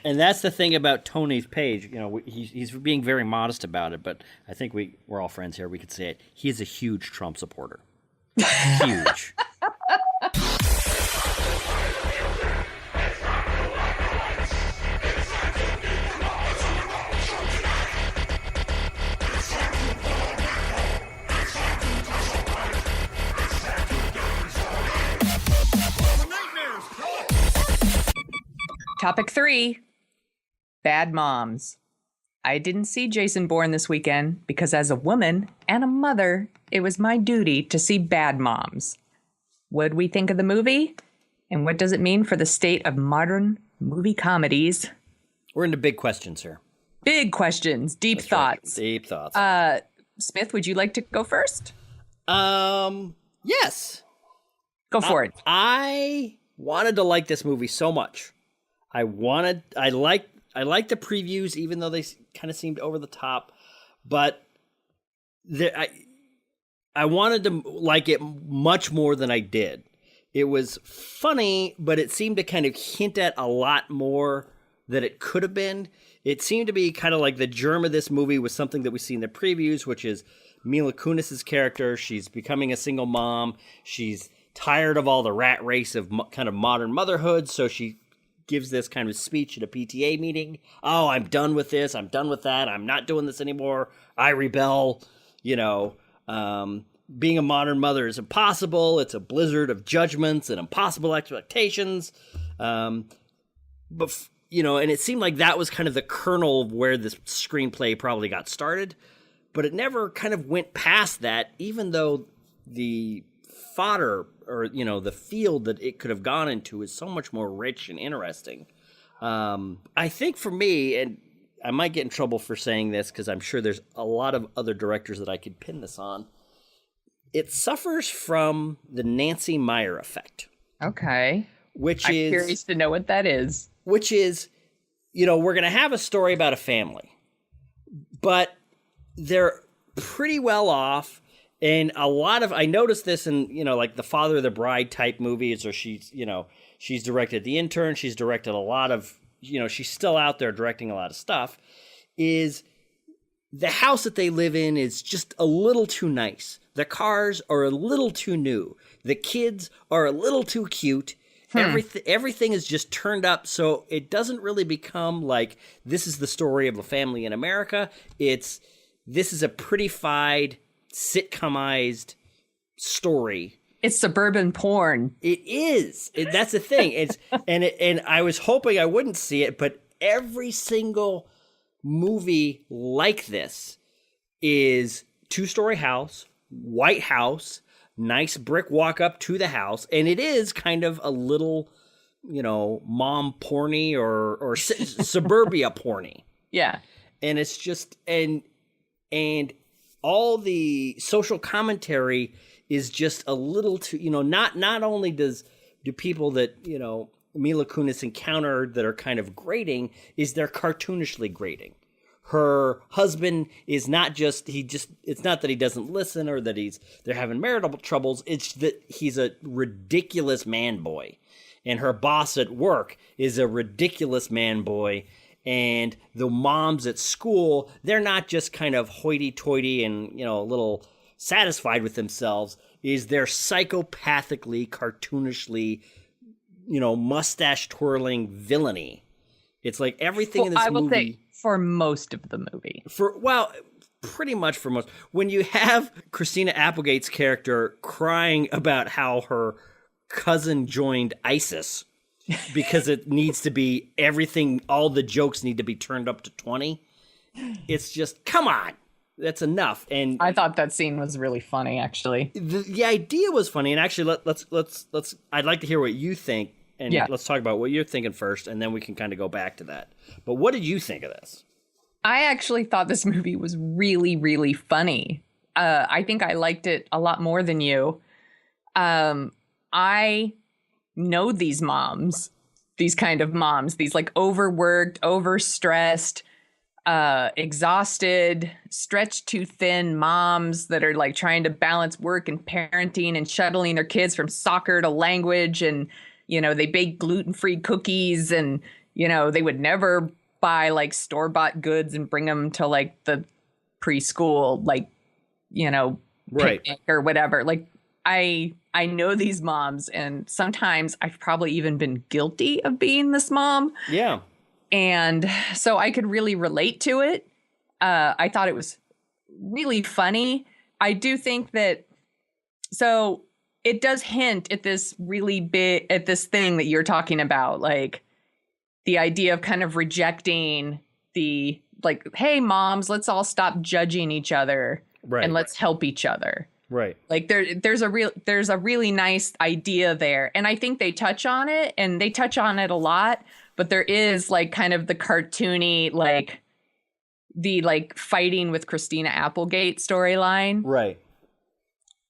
And that's the thing about Tony's page. He's being very modest about it, but I think we're all friends here. We could say it. He's a huge Trump supporter. Huge. Topic 3, bad moms. I didn't see Jason Bourne this weekend because as a woman and a mother, it was my duty to see Bad Moms. What did we think of the movie? And what does it mean for the state of modern movie comedies? We're into big questions here. Big questions, deep thoughts. Right. Deep thoughts. Smith, would you like to go first? Yes. Go for it. I wanted to like this movie so much. I liked the previews, even though they kind of seemed over the top. But I wanted to like it much more than I did. It was funny, but it seemed to kind of hint at a lot more that it could have been. It seemed to be kind of like the germ of this movie was something that we see in the previews, which is Mila Kunis's character. She's becoming a single mom. She's tired of all the rat race of kind of modern motherhood, so she gives this kind of speech at a PTA meeting. Oh, I'm done with this. I'm done with that. I'm not doing this anymore. I rebel. You know, being a modern mother is impossible. It's a blizzard of judgments and impossible expectations. But, you know, and it seemed like that was kind of the kernel of where this screenplay probably got started. But it never kind of went past that, even though the fodder or, you know, the field that it could have gone into is so much more rich and interesting. I think for me, and I might get in trouble for saying this because I'm sure there's a lot of other directors that I could pin this on. It suffers from the Nancy Meyer effect. Okay. I'm curious to know what that is. Which is, you know, we're going to have a story about a family, but they're pretty well off. And a lot of, I noticed this in, you know, like the Father of the Bride type movies, or she's directed The Intern. She's directed a lot of, you know, she's still out there directing a lot of stuff, is the house that they live in is just a little too nice. The cars are a little too new. The kids are a little too cute. Everything is just turned up, so it doesn't really become like this is the story of a family in America. This is a prettified, sitcomized story. It's suburban porn. It is. That's the thing. And I was hoping I wouldn't see it, but every single movie like this is two-story house, white house, nice brick walk up to the house, and it is kind of a little, you know, mom porny or suburbia porny. Yeah. And it's just and all the social commentary is just a little too, you know, not only do people that, you know, Mila Kunis encountered that are kind of grating, is they're cartoonishly grating. Her husband is not just, it's not that he doesn't listen or that they're having marital troubles. It's that he's a ridiculous man boy. And her boss at work is a ridiculous man boy. And the moms at school, they're not just kind of hoity-toity and, you know, a little satisfied with themselves. They're psychopathically, cartoonishly, you know, mustache-twirling villainy. It's like everything in this movie... I will say, for most of the movie. Pretty much for most. When you have Christina Applegate's character crying about how her cousin joined ISIS because it needs to be everything, all the jokes need to be turned up to 20. It's just, come on, that's enough. And I thought that scene was really funny, actually. The idea was funny, and actually, let's. I'd like to hear what you think, and let's talk about what you're thinking first, and then we can kind of go back to that. But what did you think of this? I actually thought this movie was really, really funny. I think I liked it a lot more than you. I know these moms, these kind of moms, these like overworked, overstressed, exhausted, stretched too thin moms that are like trying to balance work and parenting and shuttling their kids from soccer to language. And, you know, they bake gluten-free cookies and, you know, they would never buy like store-bought goods and bring them to like the preschool, like, you know, picnic or whatever. Like, I know these moms, and sometimes I've probably even been guilty of being this mom. Yeah. And so I could really relate to it. I thought it was really funny. I do think that, so it does hint at this really big, at this thing that you're talking about, like the idea of kind of rejecting the, like, hey, moms, let's all stop judging each other and let's help each other. Right. Like there's a really nice idea there. And I think they touch on it, and they touch on it a lot, but there is like kind of the cartoony, like the like fighting with Christina Applegate storyline. Right.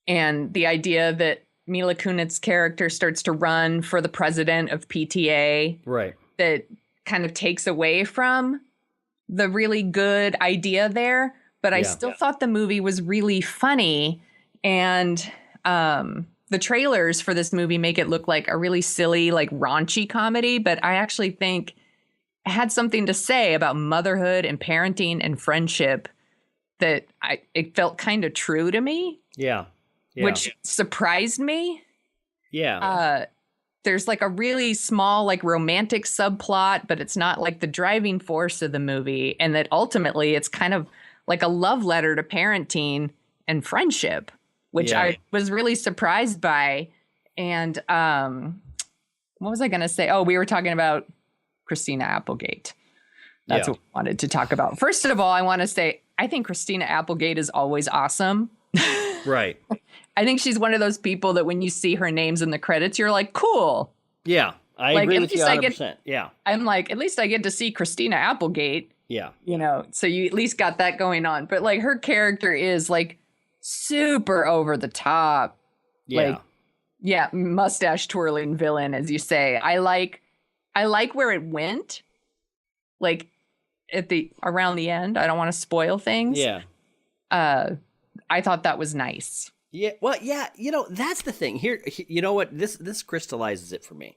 And the idea that Mila Kunis's character starts to run for the president of PTA. Right. That kind of takes away from the really good idea there. But I still thought the movie was really funny. And the trailers for this movie make it look like a really silly, like raunchy comedy, but I actually think it had something to say about motherhood and parenting and friendship that it felt kind of true to me. Yeah. Which surprised me. Yeah. There's like a really small, like romantic subplot, but it's not like the driving force of the movie. And that ultimately it's kind of like a love letter to parenting and friendship, which I was really surprised by. And what was I going to say? Oh, we were talking about Christina Applegate. That's what I wanted to talk about. First of all, I want to say, I think Christina Applegate is always awesome. Right. I think she's one of those people that when you see her names in the credits, you're like, cool. Yeah, I agree with you 100%. Yeah. I'm like, at least I get to see Christina Applegate. Yeah. You know, so you at least got that going on. But like her character is like super over the top. Yeah. Like, mustache twirling villain, as you say. I like where it went. Like around the end. I don't want to spoil things. Yeah. I thought that was nice. Yeah, well, yeah, that's the thing. Here, you know what? This crystallizes it for me.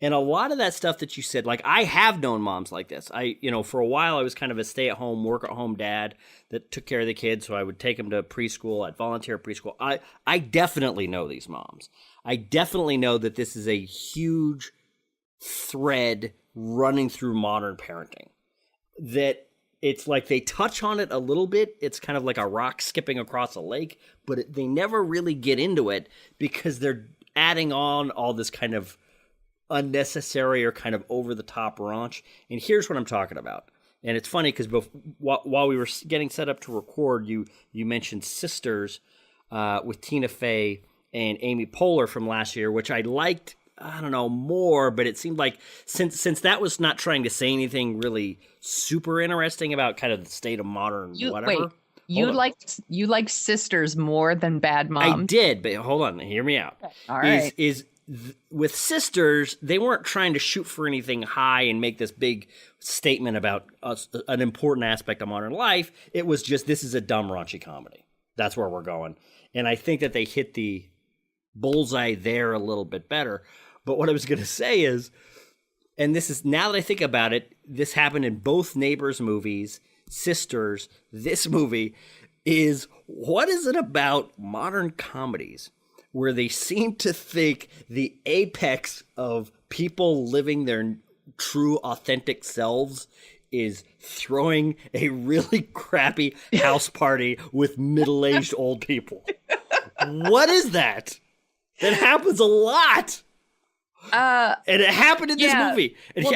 And a lot of that stuff that you said, like, I have known moms like this. For a while, I was kind of a stay-at-home, work-at-home dad that took care of the kids, so I would take them to preschool. I'd volunteer at preschool. I definitely know these moms. I definitely know that this is a huge thread running through modern parenting. That it's like they touch on it a little bit. It's kind of like a rock skipping across a lake, but they never really get into it because they're adding on all this kind of unnecessary or kind of over-the-top raunch. And here's what I'm talking about. And it's funny because while we were getting set up to record, you mentioned Sisters with Tina Fey and Amy Poehler from last year, which I liked, I don't know, more, but it seemed like since that was not trying to say anything really super interesting about kind of the state of modern whatever. Wait, you liked Sisters more than Bad Moms? I did, but hold on, hear me out. All right. With Sisters, they weren't trying to shoot for anything high and make this big statement about an important aspect of modern life. It was just, this is a dumb, raunchy comedy. That's where we're going. And I think that they hit the bullseye there a little bit better. But what I was going to say is, and this is, now that I think about it, this happened in both Neighbors movies, Sisters, this movie, is what is it about modern comedies where they seem to think the apex of people living their true, authentic selves is throwing a really crappy house party with middle-aged old people? What is that? That happens a lot. And it happened in this movie. And well,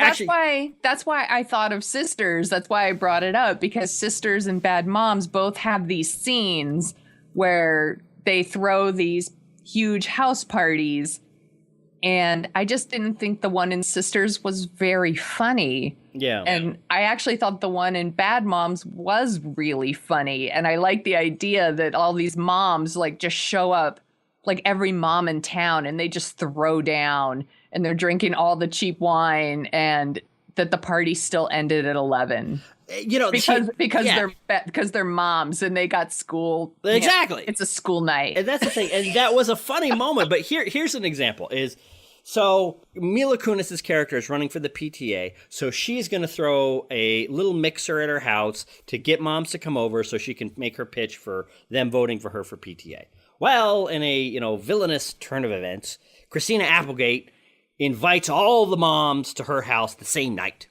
that's why I thought of Sisters. That's why I brought it up, because Sisters and Bad Moms both have these scenes where they throw these huge house parties. And I just didn't think the one in Sisters was very funny. Yeah. And I actually thought the one in Bad Moms was really funny. And I like the idea that all these moms like just show up, like every mom in town, and they just throw down and they're drinking all the cheap wine, and that the party still ended at 11. Because they're moms and they got school. Exactly. It's a school night. And that's the thing. And that was a funny moment. But here's an example is, so Mila Kunis's character is running for the PTA. So she's going to throw a little mixer at her house to get moms to come over so she can make her pitch for them voting for her for PTA. Well, in a, villainous turn of events, Christina Applegate invites all the moms to her house the same night.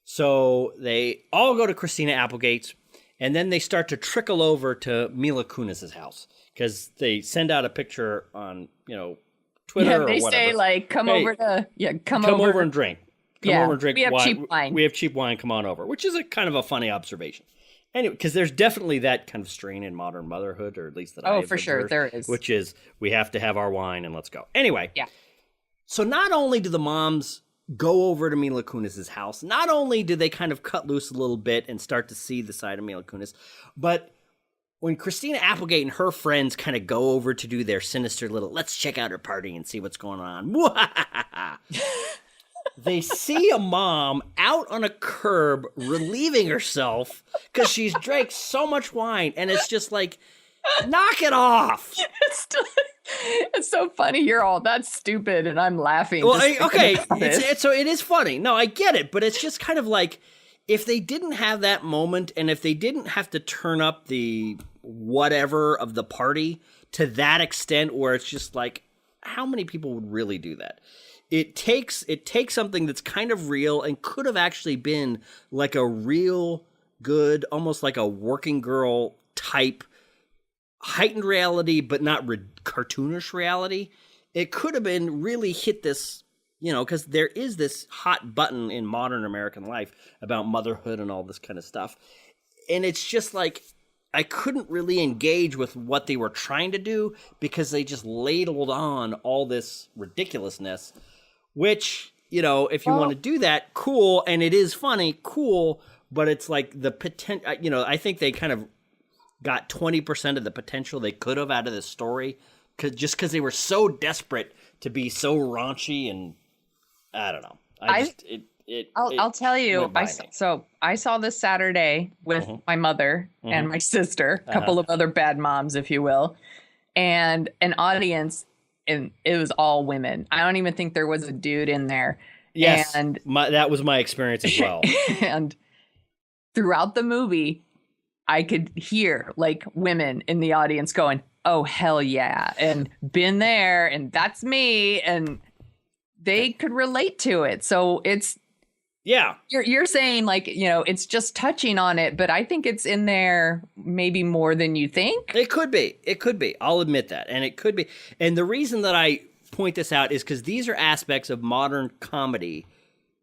So they all go to Christina Applegate's, and then they start to trickle over to Mila Kunis's house because they send out a picture on, Twitter or whatever. They say like, come over and drink. Come over and drink. We have cheap wine. We have cheap wine. Come on over, which is a kind of a funny observation. Anyway, because there's definitely that kind of strain in modern motherhood, or at least that I have for sure observed, there is. Which is, we have to have our wine and let's go. Anyway. Yeah. So not only do the moms go over to Mila Kunis's house, not only do they kind of cut loose a little bit and start to see the side of Mila Kunis, but when Christina Applegate and her friends kind of go over to do their sinister little, let's check out her party and see what's going on. They see a mom out on a curb relieving herself because she's drank so much wine. And it's just like, Knock it off. It's so funny. You're all, that's stupid, and I'm laughing. Well, just okay, thinking about this. so it is funny. No, I get it, but it's just kind of like if they didn't have that moment, and if they didn't have to turn up the whatever of the party to that extent, where it's just like, how many people would really do that? It takes something that's kind of real and could have actually been like a real good, almost like a working girl type heightened reality, but not cartoonish reality. It could have been really hit this, because there is this hot button in modern American life about motherhood and all this kind of stuff. And it's just like, I couldn't really engage with what they were trying to do because they just ladled on all this ridiculousness, which, if you want to do that, cool. And it is funny, cool. But it's like the potential, I think they kind of got 20% of the potential they could have out of this story, because they were so desperate to be so raunchy, and I don't know. I'll tell you. So I saw this Saturday with my mother and my sister, a couple of other bad moms, if you will, and an audience, and it was all women. I don't even think there was a dude in there. Yes, and that was my experience as well. And throughout the movie, I could hear like women in the audience going, "Oh, hell yeah," and been there, and that's me, and they could relate to it. So it's, you're saying like, it's just touching on it, but I think it's in there maybe more than you think. It could be. I'll admit that, and it could be. And the reason that I point this out is because these are aspects of modern comedy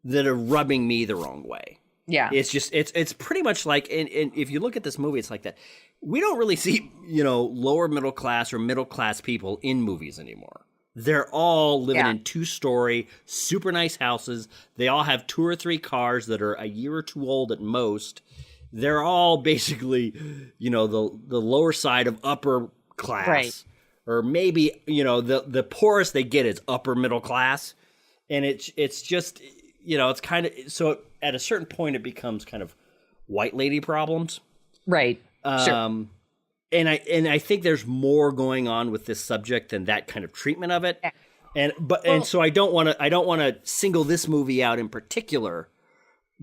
that are rubbing me the wrong way. Yeah. It's just, it's pretty much like, and if you look at this movie, it's like that. We don't really see, lower middle class or middle class people in movies anymore. They're all living in 2-story, super nice houses. They all have 2 or 3 cars that are a year or 2 old at most. They're all basically, the lower side of upper class. Right. Or maybe, the poorest they get is upper middle class. And it's just, it's kind of, so at a certain point it becomes kind of white lady problems. Right. Sure. And I think there's more going on with this subject than that kind of treatment of it. And so I don't want to single this movie out in particular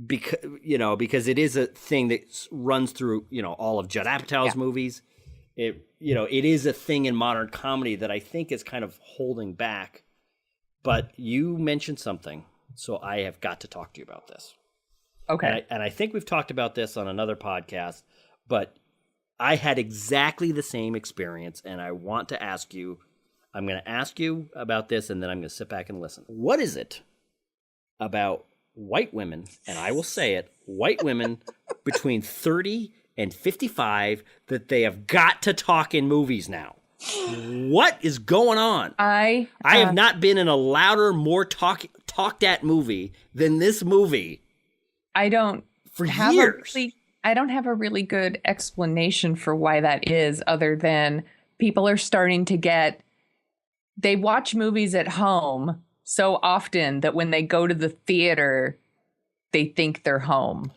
because it is a thing that runs through, all of Judd Apatow's movies. It is a thing in modern comedy that I think is kind of holding back. But you mentioned something, so I have got to talk to you about this. Okay. And I think we've talked about this on another podcast, but I had exactly the same experience, and I want to ask you, I'm going to ask you about this, and then I'm going to sit back and listen. What is it about white women, and I will say it, white women between 30 and 55 that they have got to talk in movies now? What is going on? I have not been in a louder, more talked at movie than this movie. I don't for years. I don't have a really good explanation for why that is, other than people are starting to they watch movies at home so often that when they go to the theater, they think they're home.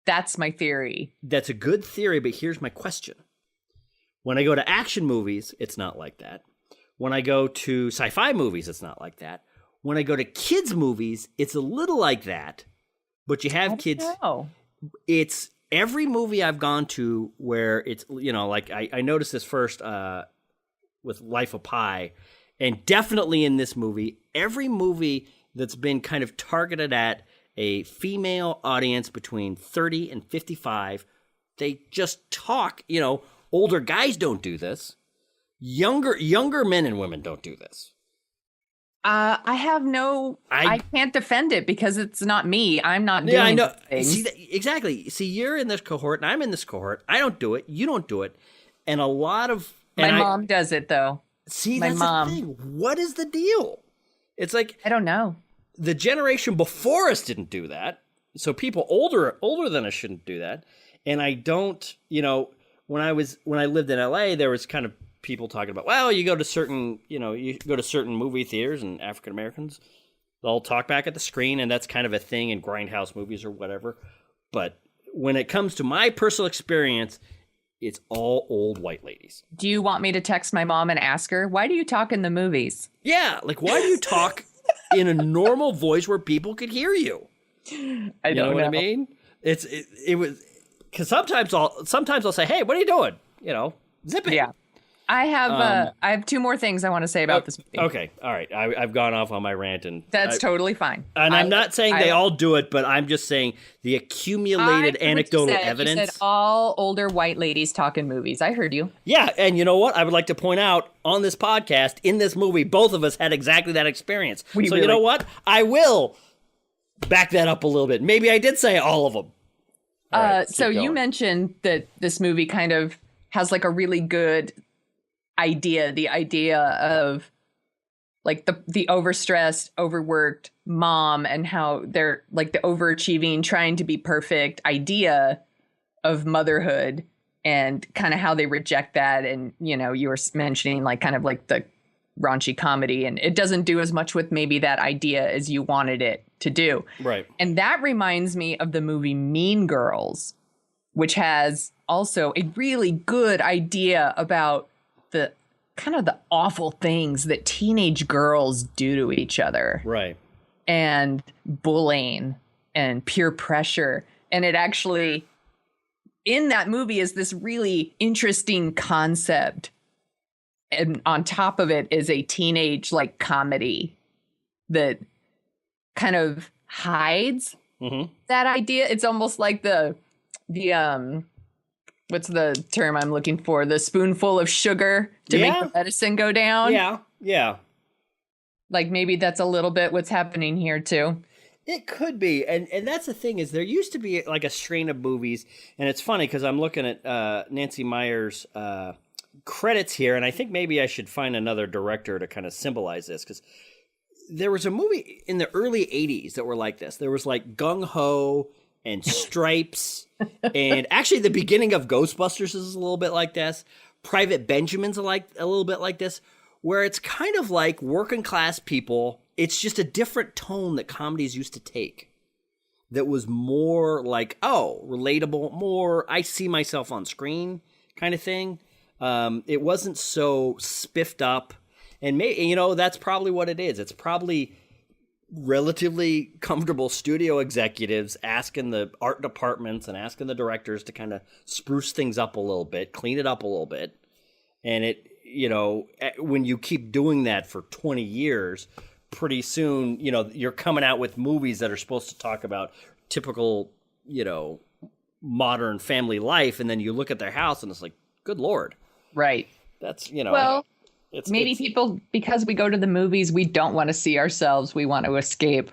That's my theory. That's a good theory, but here's my question. When I go to action movies, it's not like that. When I go to sci-fi movies, it's not like that. When I go to kids' movies, it's a little like that. But you have kids. It's every movie I've gone to where it's, like I noticed this first with Life of Pi, and definitely in this movie, every movie that's been kind of targeted at a female audience between 30 and 55, they just talk, older guys don't do this. Younger men and women don't do this. I can't defend it because it's not me. I'm not doing I know. things. Exactly. See, you're in this cohort and I'm in this cohort. I don't do it. You don't do it. And a lot of... My mom does it, though. See, that's the thing. What is the deal? It's like... I don't know. The generation before us didn't do that. So people older than us shouldn't do that. And I don't... when I lived in LA, there was kind of people talking about, well, you go to certain movie theaters and African Americans, they'll talk back at the screen, and that's kind of a thing in grindhouse movies or whatever. But when it comes to my personal experience, It's all old white ladies. Do you want me to text my mom and ask her, why do you talk in the movies? Yeah, like why do you talk in a normal voice where people could hear you? I don't know what I mean? It was because sometimes I'll say, hey, what are you doing? Zip it. Yeah. I have two more things I want to say about this movie. Okay, all right. I've gone off on my rant, and that's totally fine. And I'm not saying they all do it, but I'm just saying the accumulated anecdotal evidence. You said all older white ladies talk in movies. I heard you. Yeah, and you know what? I would like to point out on this podcast, in this movie, both of us had exactly that experience. You know what? I will back that up a little bit. Maybe I did say all of them. So you mentioned that this movie kind of has like a really good idea, the idea of like the overstressed, overworked mom and how they're like the overachieving, trying to be perfect idea of motherhood and kind of how they reject that. And, you were mentioning like kind of like the raunchy comedy, and it doesn't do as much with maybe that idea as you wanted it to do. Right. And that reminds me of the movie Mean Girls, which has also a really good idea about the kind of the awful things that teenage girls do to each other. Right. And bullying and peer pressure. And it actually, in that movie, is this really interesting concept. And on top of it is a teenage like comedy that kind of hides that idea. It's almost like the what's the term I'm looking for? The spoonful of sugar to make the medicine go down. Yeah. Like maybe that's a little bit what's happening here too. It could be. And that's the thing is there used to be like a strain of movies. And it's funny because I'm looking at Nancy Meyer's credits here. And I think maybe I should find another director to kind of symbolize this. Because there was a movie in the early 80s that were like this. There was like Gung Ho and Stripes. And actually the beginning of Ghostbusters is a little bit like this. Private Benjamin's a little bit like this, where it's kind of like working class people. It's just a different tone that comedies used to take. That was more like, relatable, more I see myself on screen kind of thing. It wasn't so spiffed up. And that's probably what it is. It's probably relatively comfortable studio executives asking the art departments and asking the directors to kind of spruce things up a little bit, clean it up a little bit. And it, when you keep doing that for 20 years, pretty soon, you're coming out with movies that are supposed to talk about typical, modern family life. And then you look at their house and it's like, good Lord. Right. That's, well, maybe people, because we go to the movies, we don't want to see ourselves. We want to escape.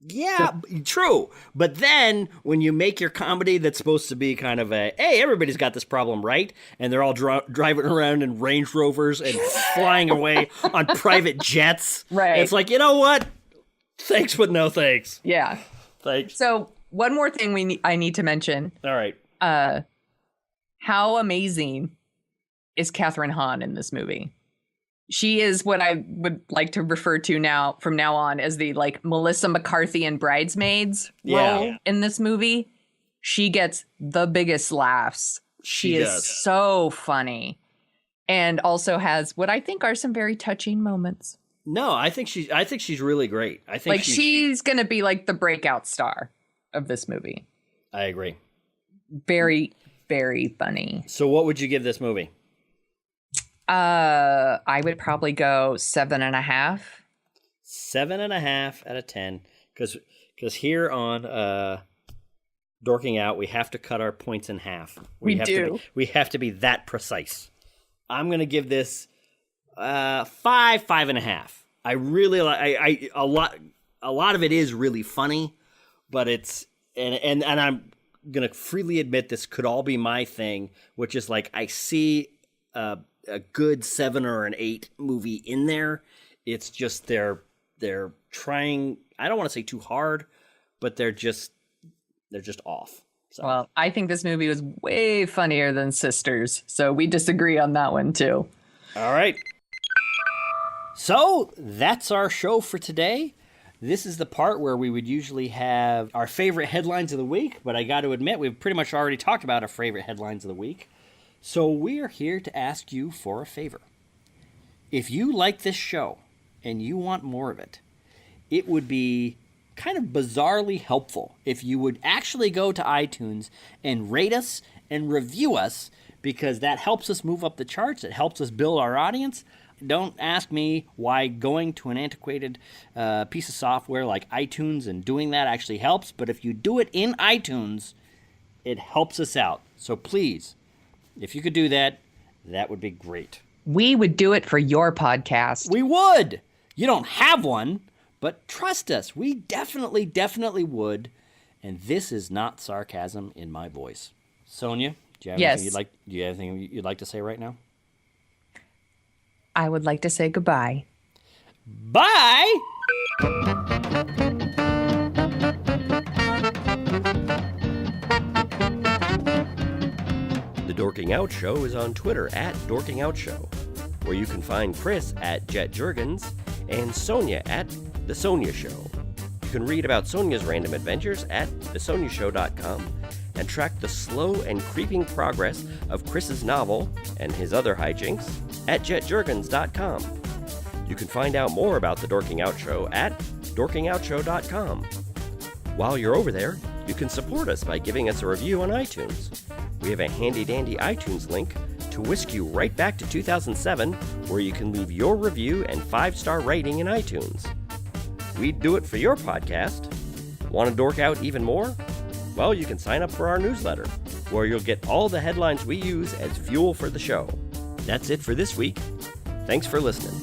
Yeah, true. But then when you make your comedy that's supposed to be kind of hey, everybody's got this problem, right? And they're all driving around in Range Rovers and flying away on private jets. Right. It's like, you know what? Thanks, but no thanks. Yeah. Thanks. So one more thing I need to mention. All right. How amazing is Catherine Hahn in this movie? She is what I would like to refer to from now on as the like Melissa McCarthy in Bridesmaids role in this movie. She gets the biggest laughs. She is so funny, and also has what I think are some very touching moments. No, I think she's really great. I think like she's gonna be like the breakout star of this movie. I agree. Very, very funny. So, what would you give this movie? I would probably go 7.5. 7.5 out of 10. Because here on Dorking Out, we have to cut our points in half. We have to be that precise. I'm gonna give this 5.5. I really like. A lot of it is really funny, but it's and I'm gonna freely admit this could all be my thing, which is like I see a good 7 or an 8 movie in there. It's just they're trying. I don't want to say too hard, but they're just off. So. Well, I think this movie was way funnier than Sisters, so we disagree on that one too. All right. So that's our show for today. This is the part where we would usually have our favorite headlines of the week, but I got to admit, we've pretty much already talked about our favorite headlines of the week. So we are here to ask you for a favor. If you like this show and you want more of it, it would be kind of bizarrely helpful if you would actually go to iTunes and rate us and review us, because that helps us move up the charts. It helps us build our audience. Don't ask me why going to an antiquated piece of software like iTunes and doing that actually helps, but if you do it in iTunes, it helps us out. So please, if you could do that, that would be great. We would do it for your podcast. We would. You don't have one, but trust us, we definitely would. And this is not sarcasm in my voice. Sonia, do you have anything you'd like to say right now? I would like to say goodbye. Bye! The Dorking Out Show is on Twitter at Dorking Out Show, where you can find Chris at Jet Jurgens and Sonia at The Sonia Show. You can read about Sonia's random adventures at thesoniashow.com and track the slow and creeping progress of Chris's novel and his other hijinks at jetjurgens.com. You can find out more about the Dorking Out Show at dorkingoutshow.com. While you're over there, you can support us by giving us a review on iTunes. We have a handy-dandy iTunes link to whisk you right back to 2007, where you can leave your review and 5-star rating in iTunes. We'd do it for your podcast. Want to dork out even more? Well, you can sign up for our newsletter, where you'll get all the headlines we use as fuel for the show. That's it for this week. Thanks for listening.